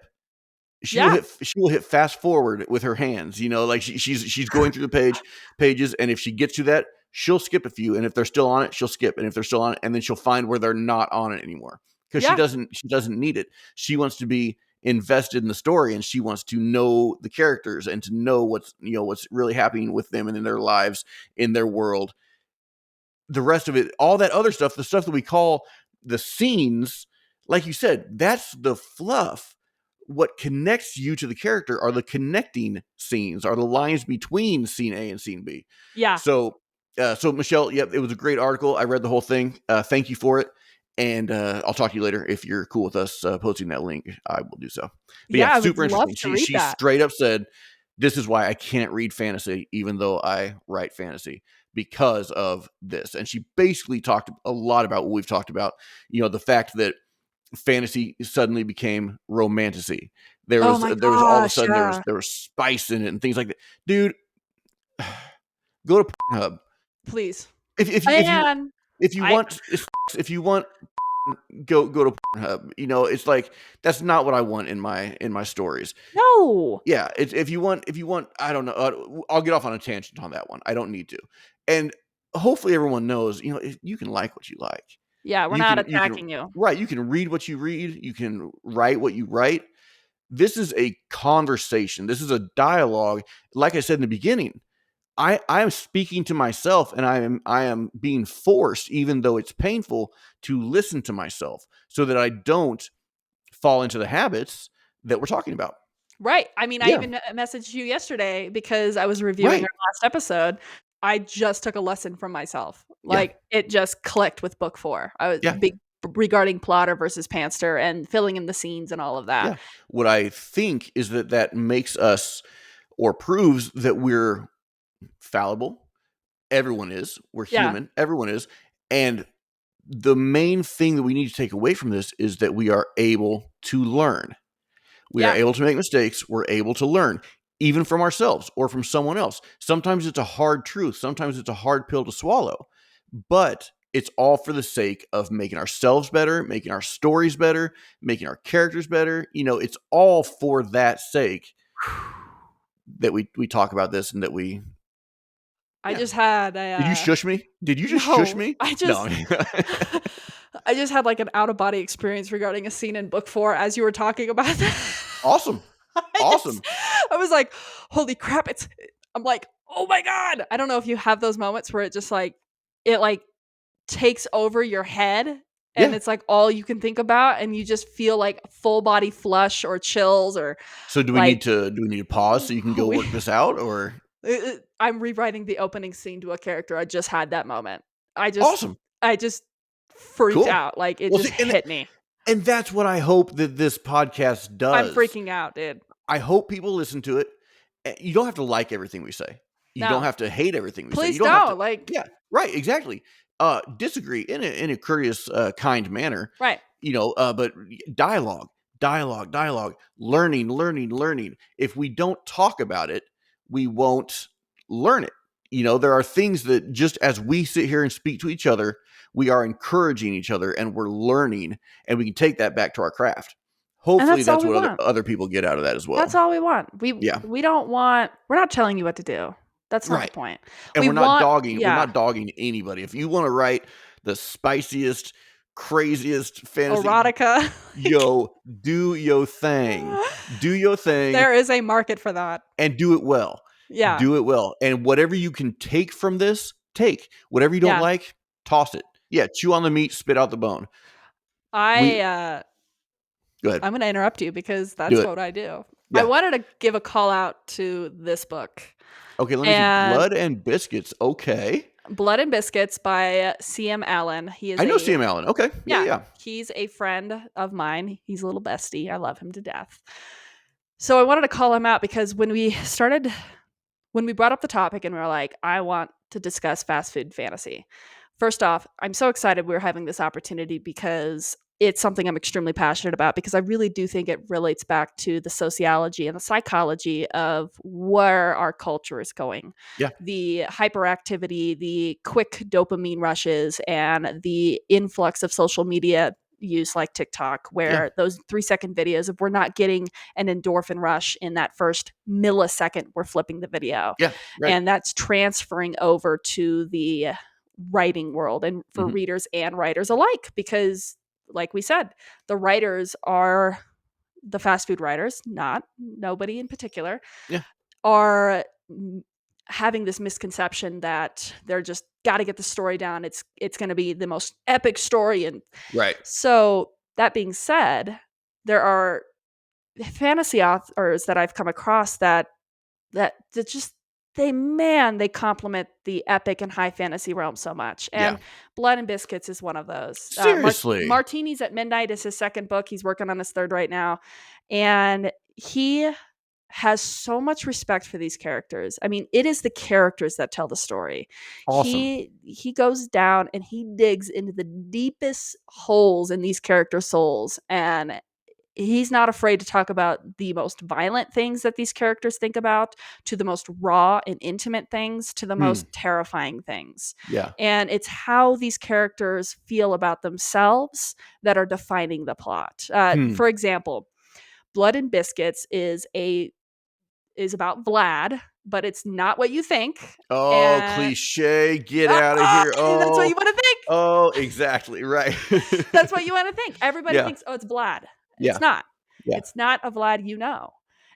Yeah, She will hit fast forward with her hands, like she's going through the pages, and if she gets to that, she'll skip a few, and if they're still on it, she'll skip, and if they're still on it, and then she'll find where they're not on it anymore because yeah, she doesn't need it. She wants to be invested in the story, and she wants to know the characters and to know what's really happening with them and in their lives, in their world. The rest of it, all that other stuff, the stuff that we call the scenes, like you said, that's the fluff. What connects you to the character are the connecting scenes, are the lines between scene A and scene B. yeah. So Michelle, yep, it was a great article. I read the whole thing. Thank you for it, and I'll talk to you later if you're cool with us posting that link. I will do so. But yeah, Yeah, I would super love interesting. to She read she that. straight up said, "This is why I can't read fantasy, even though I write fantasy." Because of this. And she basically talked a lot about what we've talked about, the fact that fantasy suddenly became romantasy. There Oh was my there was all of a gosh, sudden yeah. there was spice in it and things like that. Dude, go to Pornhub. Please. If you And if you I want if you want go to Pornhub. It's like that's not what I want in my stories. no. Yeah, if you want, I don't know. I'll get off on a tangent on that one. I don't need to. And hopefully everyone knows, if you can like what you like. Yeah, we're You not can you can attacking you. right, you can read what you read, you can write what you write. This is a conversation. This is a dialogue. Like I said in the beginning, I am speaking to myself and I am being forced, even though it's painful, to listen to myself so that I don't fall into the habits that we're talking about. Right. I mean, I Yeah, even messaged you yesterday because I was reviewing right. our last episode. I just took a lesson from myself. Yeah, Like, it just clicked with book 4. I was yeah. big regarding plotter versus pantser and filling in the scenes and all of that. Yeah. What I think is that makes us or proves that we're fallible. Everyone is. We're Yeah. human. Everyone is. And the main thing that we need to take away from this is that we are able to learn. We are Yeah. able to make mistakes. We're able to learn, even from ourselves or from someone else. Sometimes it's a hard truth. Sometimes it's a hard pill to swallow, but it's all for the sake of making ourselves better, making our stories better, making our characters better. It's all for that sake that we talk about this and that we, I yeah. just had a, Did you shush me? Did you just shush no, me? I No. just I just had, like, an out of body experience regarding a scene in book 4 as you were talking about that. Awesome. I just Awesome. I was like, "Holy crap, it's" I'm like, "Oh my god." I don't know if you have those moments where it just, like it, like, takes over your head, and Yeah. it's, like, all you can think about, and you just feel, like, full body flush or chills or, So like, do we need to pause so you can go we work this out, or I'm rewriting the opening scene to a character. I just had that moment. I just awesome. I just freaked Cool. out, like, it Well, just see, and hit me. and that's what I hope that this podcast I'm does. freaking out, dude. I hope people listen to it. You don't have to like everything we say. You don't No. have to hate everything we say. You Please don't have to. don't, like Yeah, right. Exactly. Disagree in a courteous, kind manner. right. But dialogue, dialogue, dialogue, learning, learning, learning. If we don't talk about it, we won't learn it. There are things that just as we sit here and speak to each other, we are encouraging each other and we're learning, and we can take that back to our craft. And Hopefully, that's all that's we what want. other people get out of that as That's well. all we want. We Yeah, we don't want we're not telling you what to do. That's not the right. point. And We we're not want dogging. We're yeah. not dogging anybody. If you want to write the spiciest, craziest fantasy. Erotica. Yo, do your thing. Do your thing There is a market for that. and do it well. Yeah. Do it well. And whatever you can take from this, take. Whatever you don't Yeah. like, toss it. Yeah, chew on the meat, spit out the bone. I We Go ahead. I'm going to interrupt you because Do that's it. what I do. I Yeah. wanted to give a call out to this book. Okay, let me see. And Blood and Biscuits. Okay. Blood and Biscuits by C.M. Allen. He is I know Sam Allen. Okay. Yeah, yeah, yeah. he's a friend of mine. He's a little bestie. I love him to death. So I wanted to call him out because when we brought up the topic and we were like, I want to discuss fast food fantasy. First off, I'm so excited we're having this opportunity because it's something I'm extremely passionate about because I really do think it relates back to the sociology and the psychology of where our culture is going. Yeah. The hyperactivity, the quick dopamine rushes, and the influx of social media use like TikTok, Yeah. where those 3-second videos, if we're not getting an endorphin rush in that first millisecond, we're flipping the video. Yeah. Right. And that's transferring over to the writing world and for Mhm. readers and writers alike because like we said, the writers are the fast food writers, not nobody in particular, Yeah. are having this misconception that they're just got to get the story down. It's going to be the most epic story. And Right. so that being said, there are fantasy authors that I've come across that just they complement the epic and high fantasy realm so much. Yeah. And Blood and Biscuits is one of those. Seriously. Martinis at Midnight is his second book. He's working on his third right now, and he has so much respect for these characters. I mean, it is the characters that tell the story. Awesome. He goes down and he digs into the deepest holes in these character souls, and he's not afraid to talk about the most violent things that these characters think about, to the most raw and intimate things, to the Hmm. most terrifying things. Yeah. And it's how these characters feel about themselves that are defining the plot. Hmm. For example, Blood and Biscuits is about Vlad, but it's not what you think. Oh, And cliche. Get out of here. that's what Oh, you want to think. oh, exactly. Right. That's what you want to think. Everybody Yeah. thinks, oh, it's Vlad. Yeah. It's not. Yeah. It's not a Vlad you know.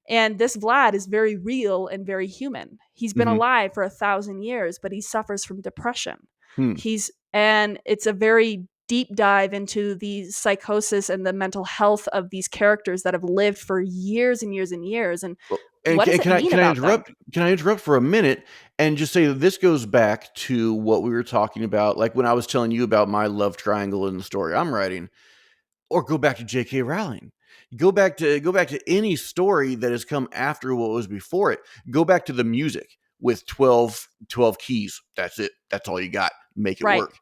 And this Vlad is very real and very human. He's been Mhm. alive for 1,000 years, but he suffers from depression. Hmm. And it's a very deep dive into the psychosis and the mental health of these characters that have lived for years and years and years. And Well, and what does it mean can I about them? interrupt? Can I interrupt for a minute and just say that this goes back to what we were talking about, like when I was telling you about my love triangle in the story I'm writing, or go back to J.K. Rowling. Go back to any story that has come after what was before it. Go back to the music with 12 keys. That's it. That's all you got. Make it Right. work.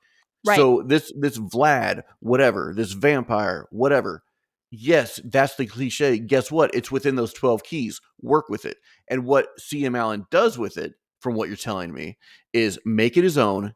Right. So this Vlad, whatever, this vampire, whatever. Yes, that's the cliche. Guess what? It's within those 12 keys. Work with it. And what C.M. Allen does with it, from what you're telling me, is make it his own,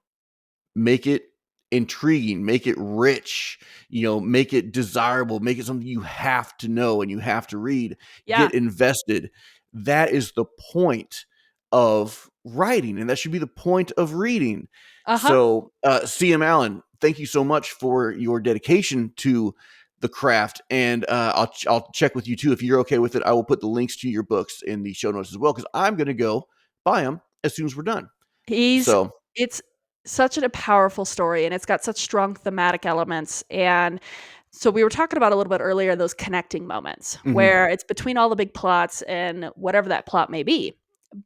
make it intriguing, make it rich, make it desirable, make it something you have to know and you have to read, Yeah. get invested. That is the point of writing, and that should be the point of reading. Uh-huh. So, C.M. Allen, thank you so much for your dedication to the craft, and I'll check with you too if you're okay with it. I will put the links to your books in the show notes as well because I'm going to go buy them as soon as we're done. So, It's such a powerful story and it's got such strong thematic elements. And so we were talking about a little bit earlier those connecting moments mhm, where it's between all the big plots and whatever that plot may be.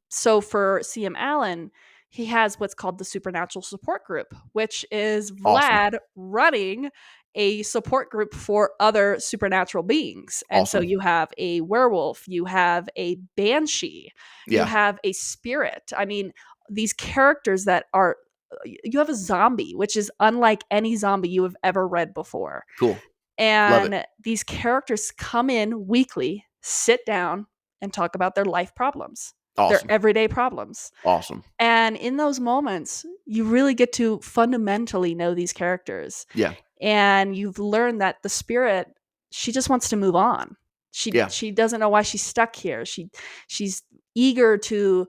So for CM Allen, he has what's called the supernatural support group, which is awesome, Vlad running a support group for other supernatural beings. And so awesome. you have a werewolf, you have a banshee, you Yeah, have a spirit. I mean, these characters that are you have a zombie, which is unlike any zombie you have ever read before. cool. Love it. And these characters come in weekly, sit down, and talk about their life problems, their Awesome. everyday problems. Awesome. And in those moments, you really get to fundamentally know these characters. Yeah. And you've learned that the spirit, she just wants to move on. Yeah. She doesn't know why she's stuck here. She's eager to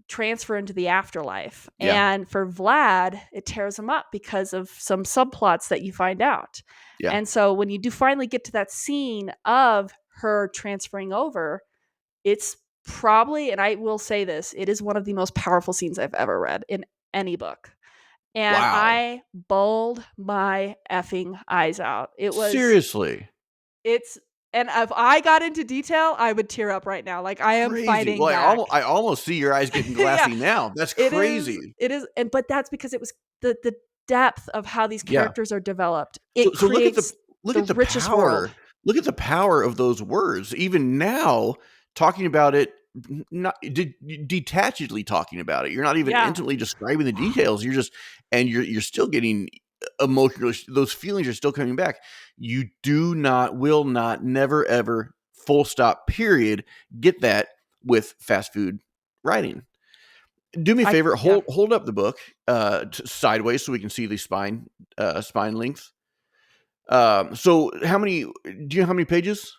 transfer into the afterlife. Yeah. And for Vlad, it tears him up because of some subplots that you find out. Yeah. And so when you do finally get to that scene of her transferring over, it's probably, and I will say this, it is one of the most powerful scenes I've ever read in any book. And Wow. I bawled my effing eyes out. Seriously. It's, and if I got into detail, I would tear up right now. Like I am Crazy. fighting Well, back. I almost see your eyes getting Yeah, glassy now. That's crazy. it is, and but that's because it was the depth of how these Yeah. characters are developed. So It creates look the at the richest world. power. Look at the power of those words. Even now, talking about it, not detachedly talking about it. You're not even Yeah, intimately describing the details. You're just, and you're still getting emotional. Those feelings are still coming back. You do not, will not, never, ever, full stop, period, get that with fast food writing. Do me a favor, yeah. hold up the book sideways so we can see the spine length. So how many? Do you know how many pages?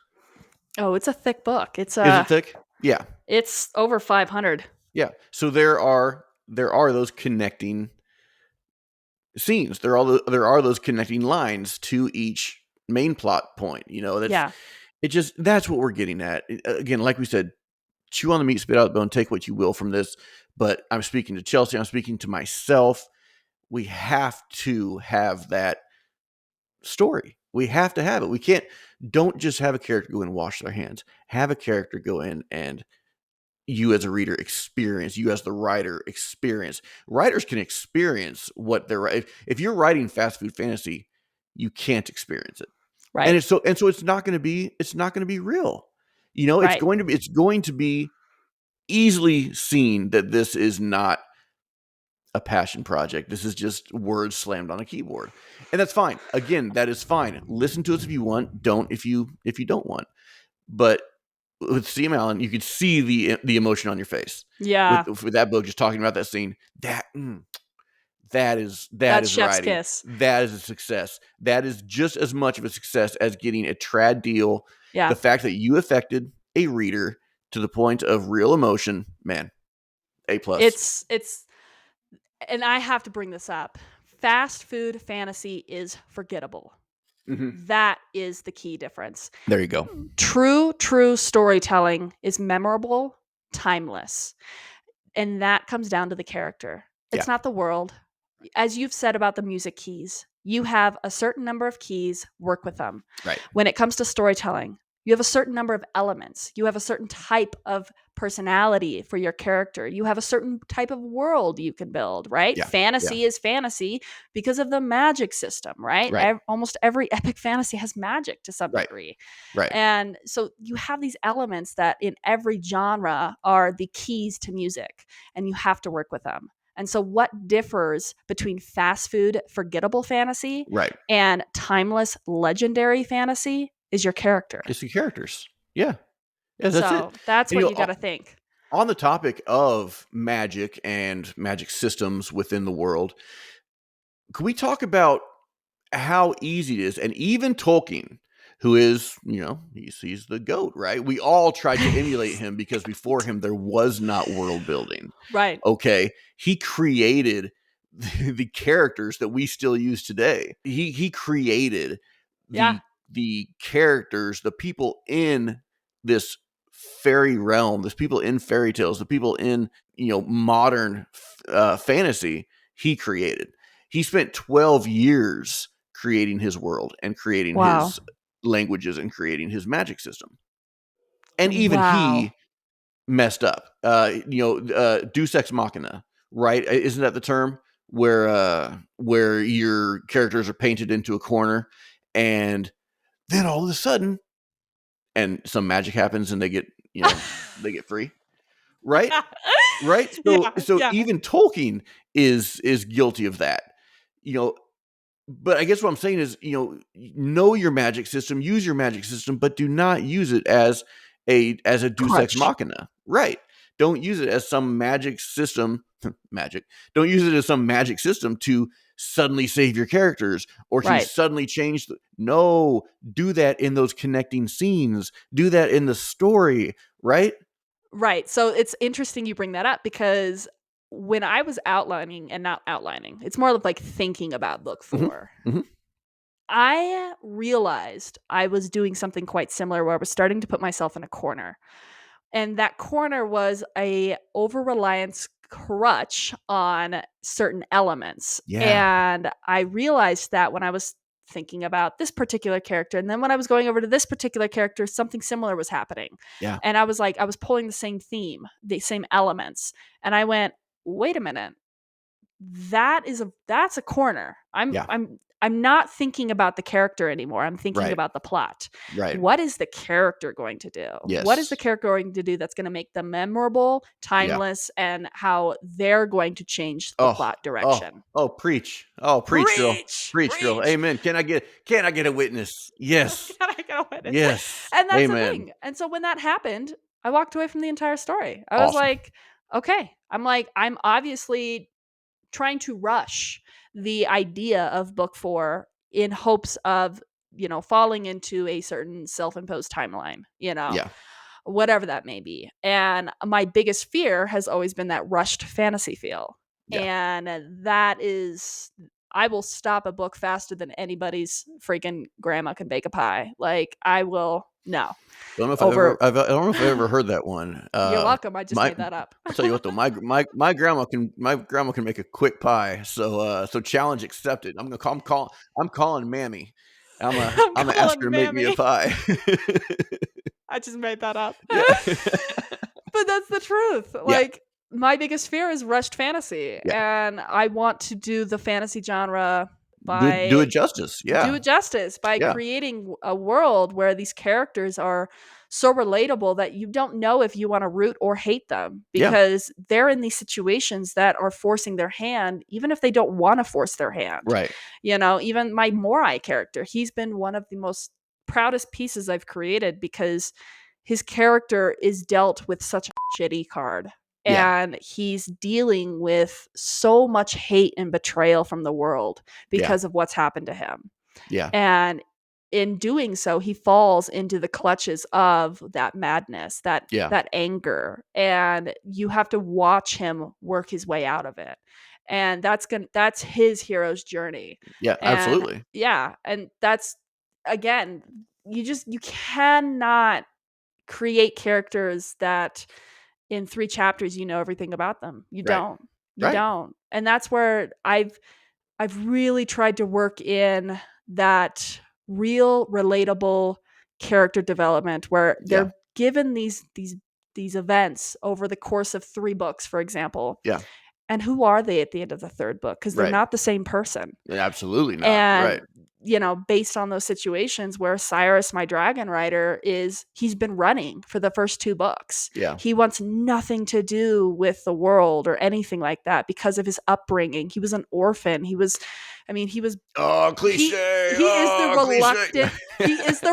Oh, it's a thick book. Is it thick? Yeah, It's over 500. yeah. So there are those connecting scenes. There are those connecting lines to each main plot point. Yeah, That's what we're getting at. Again, like we said, chew on the meat, spit out the bone, take what you will from this. But I'm speaking to Chelsea. I'm speaking to myself. We have to have that story. We have to have it. We can't, don't just have a character go in and wash their hands. Have a character go in and you as a reader experience, you as the writer experience. Writers can experience what they're writing. If you're writing fast food fantasy, you can't experience it. And right, so it's not going to be real. right, It's going to be easily seen that this is not a passion project. This is just words slammed on a keyboard. And that's fine. Again, that is fine. Listen to us if you want. Don't if you don't want. But with CM Allen, you could see the emotion on your face. yeah. With that book, just talking about that scene, that That's is chef's writing. kiss. That is a success. That is just as much of a success as getting a trad deal. Yeah, The fact that you affected a reader to the point of real emotion, man, A plus. it's, and I have to bring this up. Fast food fantasy is forgettable. Mm-hmm. That is the key difference. There you go. True storytelling is memorable, timeless. And that comes down to the character. Yeah. It's not the world. As you've said about the music keys, you have a certain number of keys, work with them. Right. When it comes to storytelling, you have a certain number of elements. You have a certain type of personality for your character. You have a certain type of world you can build, right? Yeah. Yeah. Fantasy is fantasy because of the magic system, right? Right. Almost every epic fantasy has magic to some Right. degree. Right. And so you have these elements that in every genre are the keys to music, and you have to work with them. And so, what differs between fast food, forgettable fantasy Right. and timeless, legendary fantasy is your character. It's the characters. Yeah. Yeah, that's it. So, that's And what you got to think. on the topic of magic and magic systems within the world, can we talk about how easy it is? And even Tolkien, who is, he's the GOAT, right? We all tried to emulate him because before him there was not world building. Right. Okay. He created the characters that we still use today. He created Yeah. the characters, the people in this fairy realm, this people in fairy tales, the people in modern fantasy. He created. He spent 12 years creating his world and creating Wow. his languages and creating his magic system. And even Wow. he messed up. Deus Ex Machina, right? Isn't that the term where your characters are painted into a corner, and then all of a sudden, and some magic happens, and they get they get free, right? Right. So Yeah. so Yeah. even Tolkien is guilty of that. You know, but I guess what I'm saying is, know your magic system, use your magic system, but do not use it as a Deus Ex Crutch. Machina. Right. Don't use it as some magic system. Magic. Don't use it as some magic system to suddenly save your characters or to Right. suddenly change. No, do that in those connecting scenes. Do that in the story. Right. Right. So it's interesting you bring that up because when I was outlining and not outlining, it's more of like thinking about book Hmm. 4. Hmm. I realized I was doing something quite similar where I was starting to put myself in a corner. And that corner was a over reliance crutch on certain elements. Yeah. And I realized that when I was thinking about this particular character, and then when I was going over to this particular character, something similar was happening. Yeah. And I was like, I was pulling the same theme, the same elements. And I went, wait a minute, that's a corner. I'm Yeah. I'm I'm not thinking about the character anymore. I'm thinking Right. about the plot. Right. What is the character going to do? What is the Yes. character going to do that's going to make them memorable, Yeah. timeless, and how they're going to change the Oh, plot oh, direction? oh, preach. Oh, preach, girl. Preach, Preach, girl. preach. Amen. Can I get a witness? Yes. God, I got a witness. Yes. And that's the Amen. thing. And so when that happened, I walked away from the entire story. I was Awesome. like, okay. I'm obviously trying to rush the idea of book 4 in hopes of, falling into a certain self-imposed timeline, Yeah. whatever that may be. And my biggest fear has always been that rushed fantasy feel. Yeah. And that is, I will stop a book faster than anybody's freaking grandma can bake a pie. Like, I will, no. Over. I don't know if I've ever heard that one. You're welcome. I just My made that up. I'll tell you what though, my grandma can make a quick pie. So challenge accepted. I'm calling Mammy. I'm I'm gonna ask her calling to make me a Mammy. pie. I just made that up. Yeah. But that's the truth. Yeah. Like, my biggest fear is rushed fantasy, Yeah. and I want to do the fantasy genre Do it by justice. do Yeah. it justice by Yeah. creating a world where these characters are so relatable that you don't know if you want to root or hate them Yeah. because they're in these situations that are forcing their hand even if they don't want to force their hand. Right. Even my Morai character, he's been one of the most proudest pieces I've created because his character is dealt with such a shitty card. Yeah. And he's dealing with so much hate and betrayal from the world Yeah. because of what's happened to him. Yeah. And in doing so, he falls into the clutches of that madness, that Yeah. that anger, and you have to watch him work his way out of it. And that's his hero's journey. Yeah. And Absolutely. yeah, and that's again, you cannot create characters that in 3 chapters you know everything about them. You Right. don't. You Right. don't. And that's where I've really tried to work in that real relatable character development where Yeah. they're given these events over the course of 3 books, for example. Yeah. And who are they at the end of the 3rd book? Because they're Right. not the same person. Absolutely not. And Right. based on those situations where Cyrus, my dragon rider, he's been running for the first 2 books. Yeah. He wants nothing to do with the world or anything like that because of his upbringing. He was an orphan. He was Oh, he cliche. he is the Oh, cliche.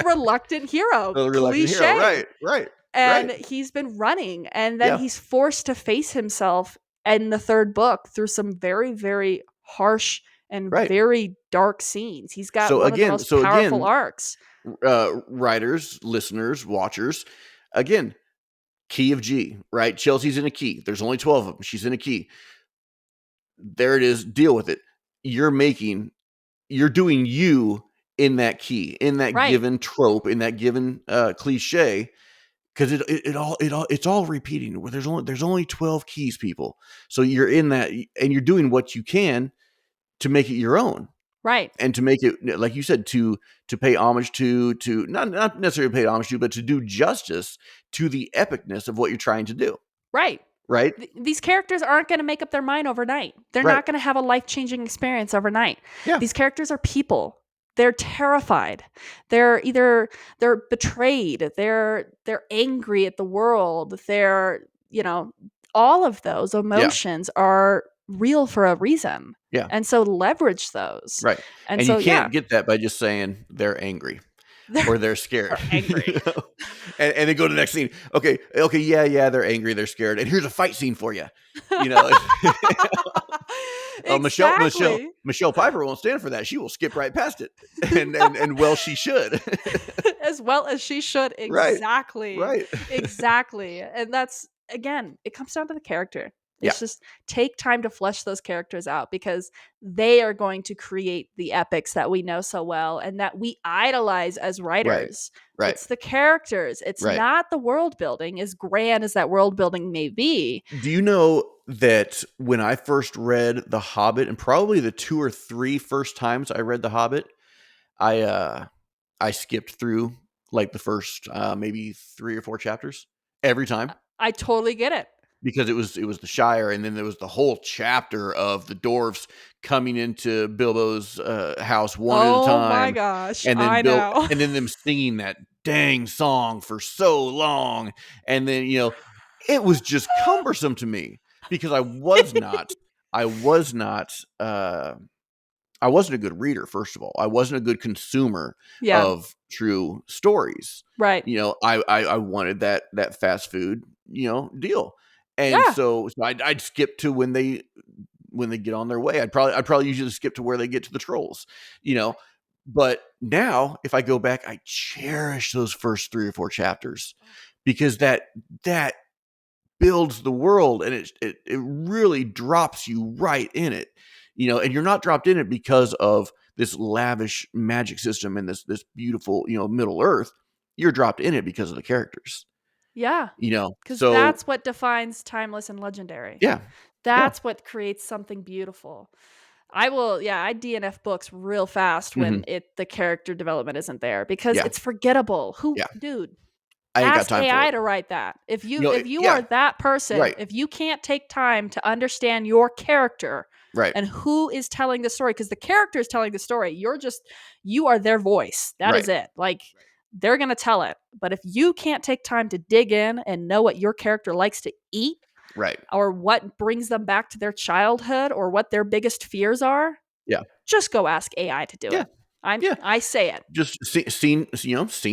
reluctant hero. The reluctant hero. Cliche. Right. Right. And Right. he's been running and then Yeah. he's forced to face himself in the 3rd book through some very, very harsh and Right. very dark scenes. He's got So one of the again, most powerful again, arcs. writers, listeners, watchers, again, key of G, right? Chelsea's in a key. There's only 12 of them. She's in a key. There it is. Deal with it. You're doing you in that key, in that Right. given trope, in that given cliche, because it's all repeating. There's only 12 keys, people. So you're in that, and you're doing what you can to make it your own. Right. And to make it, like you said, to pay homage to not necessarily pay homage to, but to do justice to the epicness of what you're trying to do. Right. Right. These characters aren't going to make up their mind overnight. They're Right. not going to have a life-changing experience overnight. Yeah. These characters are people. They're terrified. They're betrayed. They're angry at the world. They're, all of those emotions are real for a reason. Yeah. And so leverage those. Right. And And so you can't get that by just saying they're angry. They're or they're scared. are angry. And then go to the next scene. Okay, yeah, they're angry, they're scared, and here's a fight scene for you. You know, Exactly. Michelle Piper won't stand for that. She will skip right past it, and well, she should. As well as she should. Right, Exactly. right. Exactly. And that's, again, it comes down to the character. Yeah, It's just take time to flesh those characters out, because they are going to create the epics that we know so well and that we idolize as right, writers. right, It's the characters. It's right. not the world building, as grand as that world building may be. Do you know that when I first read The Hobbit, and probably the 2 or 3 first times I read The Hobbit, I, uh, I skipped through, like, the first, maybe 3 or 4 chapters every time I totally get it. because it was the Shire, and then there was the whole chapter of the dwarves coming into Bilbo's, house one at a Oh my time, gosh. and then I Bill know. and then them singing that dang song for so long, and then, it was just cumbersome to me because I was not, I wasn't a good reader, first of all. I wasn't a good consumer Yeah. of true stories. Right. I wanted that fast food, deal. And Yeah. so I'd skip to when they get on their way. I'd probably usually skip to where they get to the trolls, you know. But now if I go back, I cherish those first 3 or 4 chapters because that builds the world, and it really drops you right in it, and you're not dropped in it because of this lavish magic system and this beautiful, Middle Earth. You're dropped in it because of the characters, Yeah. Because so that's what defines timeless and legendary. yeah, yeah, That's what creates something beautiful. I DNF books real fast when hmm, the character development isn't there, because yeah, it's forgettable. yeah. Dude, I ain't got ask time for AI it. to write that. If you are Yeah, that person, right, if you can't take time to understand your character right, and who is telling the story, because the character is telling the story, you are their voice. That right, is it. Like, they're gonna tell it. But if you can't take time to dig in and know what your character likes to eat, right, or what brings them back to their childhood, or what their biggest fears are, yeah, just go ask AI to do yeah, it. yeah. I say it. Just scene, scene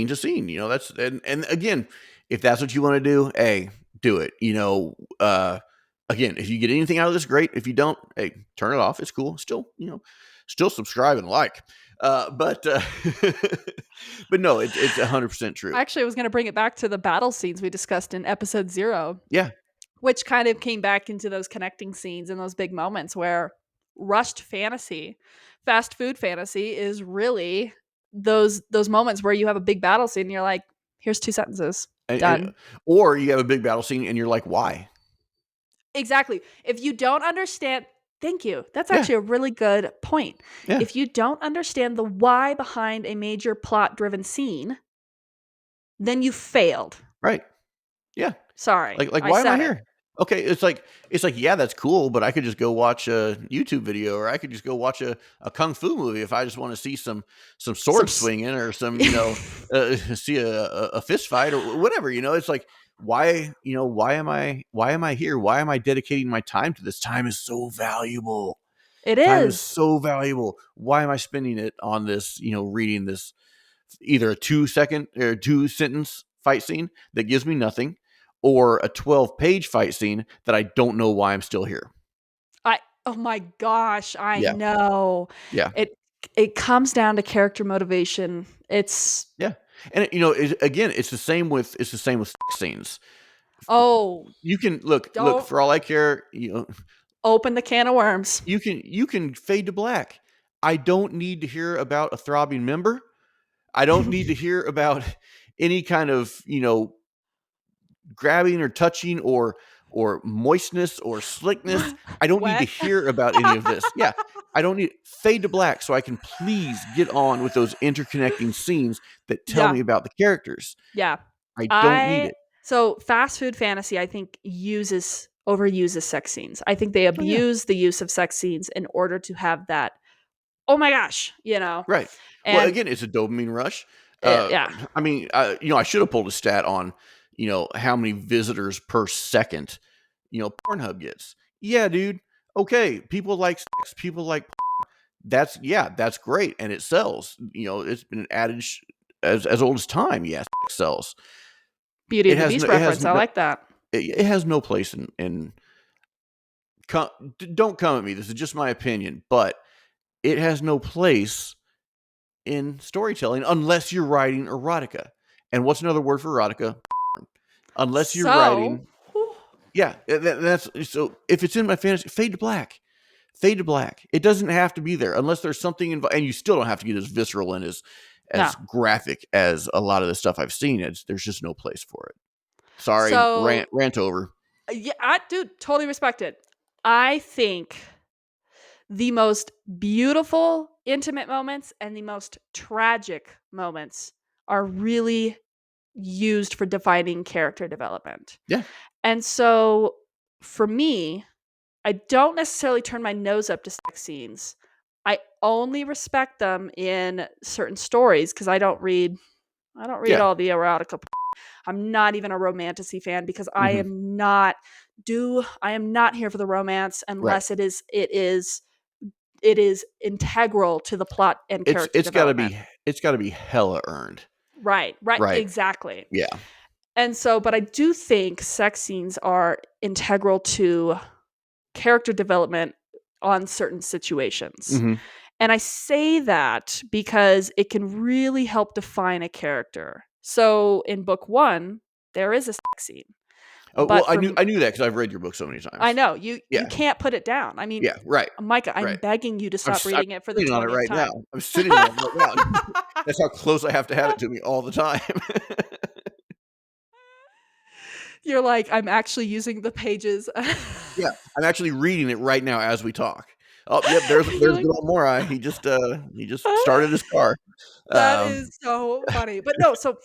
to scene. That's and again, if that's what you want to do, hey, do it. Again, if you get anything out of this, great. If you don't, hey, turn it off. It's cool. Still, still subscribe and like. But but no, it's 100% true. Actually, I was going to bring it back to the battle scenes we discussed in episode 0, Yeah, which kind of came back into those connecting scenes and those big moments where rushed fantasy, fast food fantasy is really those moments where you have a big battle scene and you're like, here's 2 sentences. and Done. or you have a big battle scene and you're like, why? Exactly. If you don't understand, thank you. That's Yeah, actually a really good point. yeah, If you don't understand the why behind a major plot driven scene, then you failed. right. Yeah. Sorry, Like, I why am I said it. here? Okay, it's like, yeah, that's cool, but I could just go watch a YouTube video, or I could just go watch a kung fu movie if I just want to see some Some sword swinging, or some, see a fist fight or whatever. It's like, why am I here? Why am I dedicating my time to this? Time is so valuable. It Time is is. so valuable. Why am I spending it on this? Reading this, either a 2 second or 2 sentence fight scene that gives me nothing, or a 12-page fight scene that I don't know why I'm still here. I Oh my gosh, I Yeah. know. Yeah. It it comes down to character motivation. It's Yeah. And again, it's the same with sex scenes. oh, You can look don't for all I care, open the can of worms. you can fade to black. I don't need to hear about a throbbing member. I don't need to hear about any kind of, grabbing or touching, or moistness or slickness. I don't need to Wet. hear about any of this. Yeah. I don't need fade to black so I can please get on with those interconnecting scenes that tell Yeah. me about the characters. Yeah. I don't need I it. So fast food fantasy, I think, overuses sex scenes. I think they Oh yeah. abuse the use of sex scenes in order to have that, oh my gosh, Right. Well, And again, it's a dopamine rush. Uh, yeah. I mean, I should have pulled a stat on, how many visitors per second, Pornhub gets. Yeah, dude. Okay, people like sex. People like that's great, and it sells. It's been an adage as old as time. Yes, sells. Beauty It and the has Beast no, it has reference. I no, like that. it has no place in. Don't come at me. This is just my opinion, but it has no place in storytelling unless you're writing erotica. And what's another word for erotica? Unless you're So, writing, yeah, that's so. If it's in my fantasy, fade to black. Fade to black. It doesn't have to be there unless there's something involved, and you still don't have to get as visceral and no. as graphic as a lot of the stuff I've seen. There's just no place for it. Sorry, So, rant over. yeah, dude, totally respect it. I think the most beautiful intimate moments and the most tragic moments are really used for defining character development. Yeah, And so for me, I don't necessarily turn my nose up to sex scenes. I only respect them in certain stories because I don't read yeah, all the erotica. I'm not even a romantasy fan because hmm I am not here for the romance right. unless it is integral to the plot and It's character it's got to development. be it's got to be hella earned, Right, right, right? exactly. Yeah. And so, but I do think sex scenes are integral to character development on certain situations. hmm And I say that because it can really help define a character. So in book 1, there is a sex scene. Oh well, But for I knew that because I've read your book so many I times. know you Yeah, can't put it down. I mean, yeah, right, Micah, I'm right. begging you to stop I'm reading it for the sitting on it 20th right now. time. I'm sitting on it right now. That's how close I have to have it to me all the time. You're like, I'm actually using the pages. Yeah, I'm actually reading it right now as we talk. Oh, yep, there's You're good like, old Morai. He just started his car. that Um, is so funny. But no, so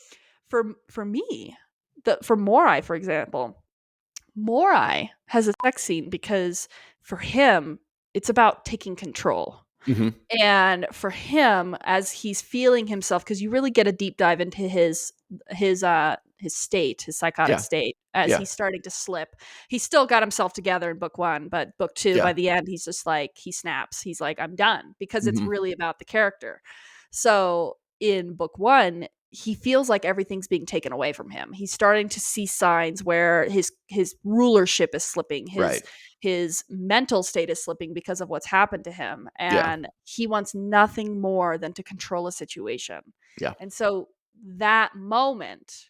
for me, for Morai, for example, Morai has a sex scene because for him, it's about taking control. mhm, And for him, as he's feeling himself, because you really get a deep dive into his state, his psychotic yeah, state, as yeah, he's starting to slip. He's still got himself together in book 1, but book 2, yeah, by the end, he's just like he snaps. He's like, I'm done because it's mhm, really about the character. So in book 1, he feels like everything's being taken away from him. He's starting to see signs where his rulership is slipping, his right, his mental state is slipping because of what's happened to him, yeah, and he wants nothing more than to control a situation. yeah, And so that moment,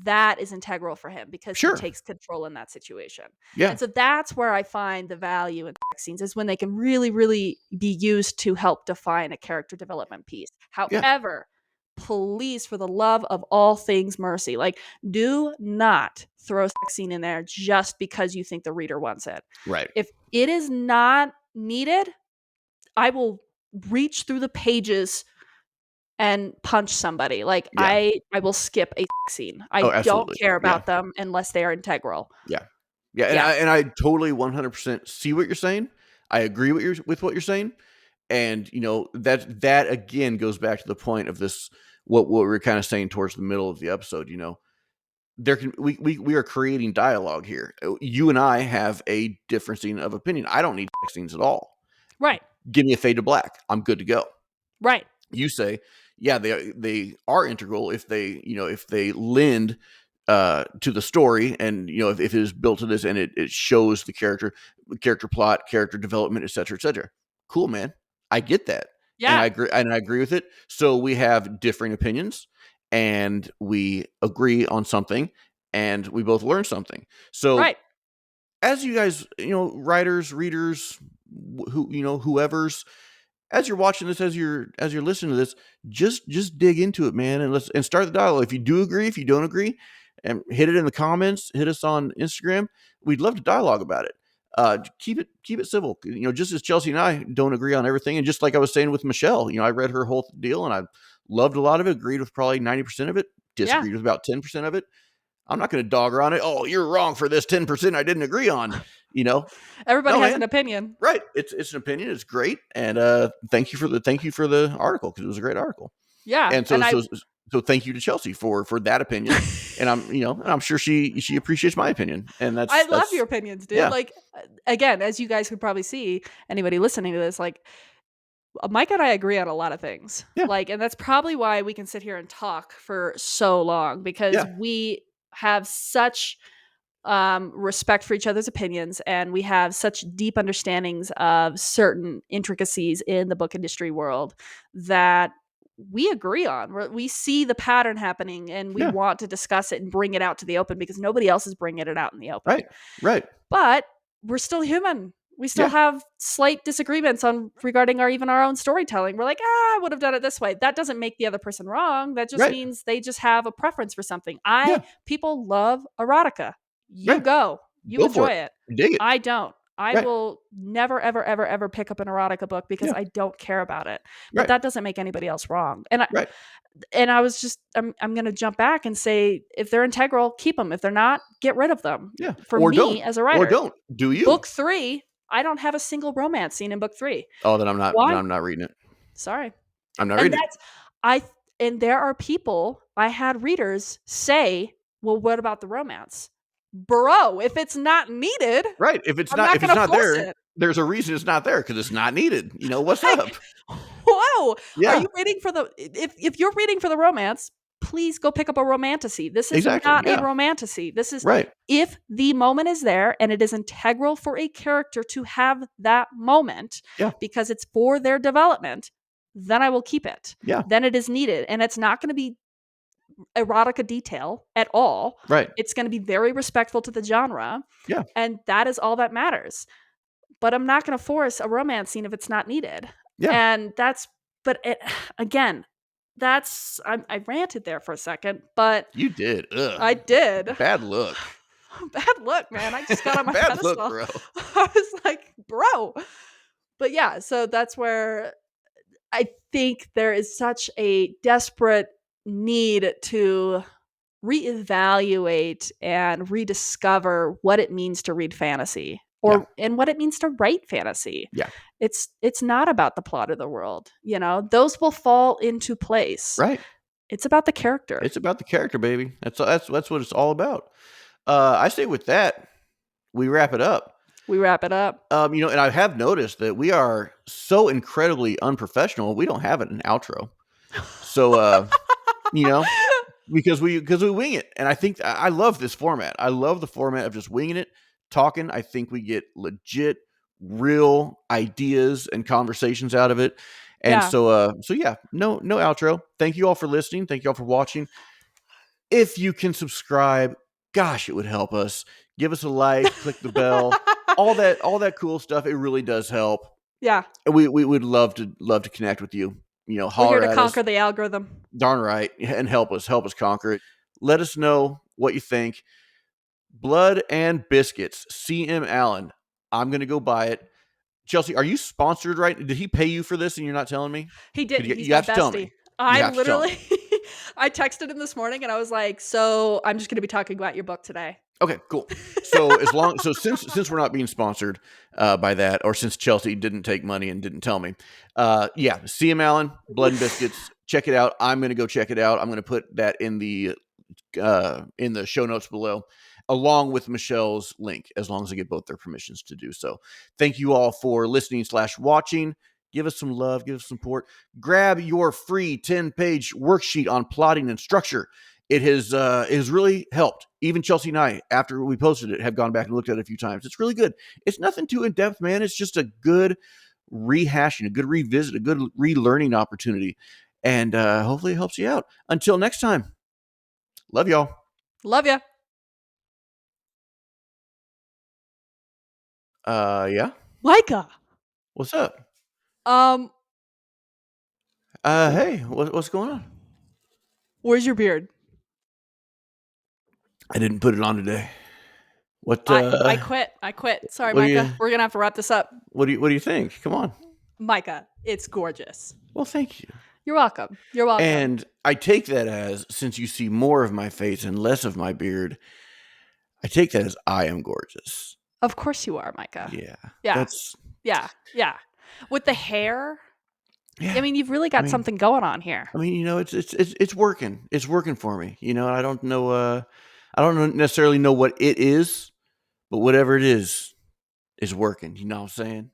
that is integral for him because he sure, takes control in that situation. yeah, And so that's where I find the value in sex scenes is when they can really, really be used to help define a character development piece. yeah, However, please, for the love of all things mercy, like do not throw a sex scene in there just because you think the reader wants it. right, If it is not needed, I will reach through the pages and punch somebody. Like yeah, I will skip a scene. oh, I don't absolutely, care yeah, about them unless they are integral. yeah, yeah, Yeah. and I totally 100% see what you're saying. I agree with what you're saying, and that again goes back to the point of this what we were kind of saying towards the middle of the episode. There can we are creating dialogue here. You and I have a differencing of opinion. I don't need sex scenes at all. Right. Give me a fade to black. I'm good to go. Right. You say, yeah, they are integral if they lend to the story, and if it is built to this and it shows the character plot, character development, etc., etc. Cool, man. I get that, and Yeah. I agree with it. So we have differing opinions, and we agree on something, and we both learn something. So Right. as you guys, writers, readers, whoever's, as you're watching this, as you're listening to this, just dig into it, man, and start the dialogue. If you do agree, if you don't agree, and hit it in the comments, hit us on Instagram. We'd love to dialogue about it. Keep it civil. Just as Chelsea and I don't agree on everything, and just like I was saying with Michelle, I read her whole deal and I loved a lot of it. Agreed with probably 90% of it. Yeah. Disagreed with about 10% of it. I'm not going to dog her on it. Oh, you're wrong for this 10% I didn't agree on. You know, Everybody no, has an man. opinion. Right. It's an opinion. It's great. And thank you for the article because it was a great article. Yeah. And And so thank you to Chelsea for that opinion. And I'm sure she appreciates my opinion. And I love that's your opinions, dude. yeah. Like again, as you guys could probably see, anybody listening to this, like Mike and I agree on a lot of things. Yeah. Like, and that's probably why we can sit here and talk for so long, because Yeah. we have such respect for each other's opinions, and we have such deep understandings of certain intricacies in the book industry world that we agree on. We see the pattern happening, and we Yeah. want to discuss it and bring it out to the open because nobody else is bringing it out in the open. Right. Right. But we're still human. We still Yeah. have slight disagreements on regarding our own storytelling. We're like, I would have done it this way. That doesn't make the other person wrong. That just Right. means they just have a preference for something. Yeah. People love erotica. You Right. go. You Go for enjoy it. it. Dig it. I don't. I Right. will never, ever, ever, ever pick up an erotica book because Yeah. I don't care about it. But Right. that doesn't make anybody else wrong. Right. I was just I'm going to jump back and say, if they're integral, keep them. If they're not, get rid of them. Yeah. For Or don't. me as a Or writer, don't. Do you? book 3, I don't have a single romance scene in book 3. Oh, then I'm not. Then Why? I'm not reading it. Sorry. I'm not And reading it. that's I and there are people, I had readers say, "Well, what about the romance?" Bro, if it's not needed, Right. If it's I'm not. not If it's going to not force there, it. there's a reason it's not there because it's not needed. What's Like, up? whoa, are Yeah. you reading for the if you're reading for the romance, please go pick up a romantasy. This is Exactly. not a Yeah. romantasy. This is, Right. if the moment is there and it is integral for a character to have that moment Yeah. because it's for their development, then I will keep it. Yeah. Then it is needed. And it's not going to be erotica detail at all. Right. It's going to be very respectful to the genre. Yeah. And that is all that matters. But I'm not going to force a romance scene if it's not needed. Yeah. And that's, but it, again, I ranted there for a second, but You did. Ugh. I did. Bad look. Bad look, man. I just got on my Bad look, pedestal. bro. I was like, bro. But yeah, so that's where I think there is such a desperate need to reevaluate and rediscover what it means to read fantasy, Yeah. and what it means to write fantasy. Yeah. It's not about the plot of the world, those will fall into place. Right. It's about the character. It's about the character, baby. That's what it's all about. I say with that, we wrap it up. We wrap it up. And I have noticed that we are so incredibly unprofessional. We don't have an outro. So, because we wing it. And I think I love this format. I love the format of just winging it, talking. I think we get legit, real ideas and conversations out of it. And Yeah. so yeah, no outro. Thank you all for listening. Thank you all for watching. If you can subscribe, gosh, it would help us. Give us a like, click the bell, all that cool stuff. It really does help. Yeah. And we would love to connect with you. We're Holler here to at conquer us. the algorithm. Darn right. And help us conquer it. Let us know what you think. Blood and Biscuits, CM Allen. I'm going to go buy it. Chelsea, are you sponsored right? Did he pay you for this and you're not telling me? He did. You have to tell me. I'm literally I texted him this morning and I was like, so I'm just going to be talking about your book today. Okay, cool. So since we're not being sponsored by that, or since Chelsea didn't take money and didn't tell me, yeah, CM Allen, Blood and Biscuits, check it out. I'm going to go check it out. I'm going to put that in the show notes below, along with Michelle's link, as long as I get both their permissions to do so. Thank you all for listening / watching. Give us some love, give us support. Grab your free 10-page worksheet on plotting and structure. It has really helped. Even Chelsea and I, after we posted it, have gone back and looked at it a few times. It's really good. It's nothing too in-depth, man. It's just a good rehashing, a good revisit, a good relearning opportunity. And hopefully it helps you out. Until next time, love y'all. Love ya. Yeah? Micah. What's up? Hey, what's going on? Where's your beard? I didn't put it on today. What? I quit. Sorry, Micah. We're gonna have to wrap this up. What do you think? Come on, Micah. It's gorgeous. Well, thank you. You're welcome. You're welcome. And I take that as, since you see more of my face and less of my beard, I take that as I am gorgeous. Of course you are, Micah. Yeah. Yeah. With the hair. Yeah. I mean, you've really got something going on here. I mean, it's working. It's working for me. I don't know. I don't necessarily know what it is, but whatever it is working. You know what I'm saying?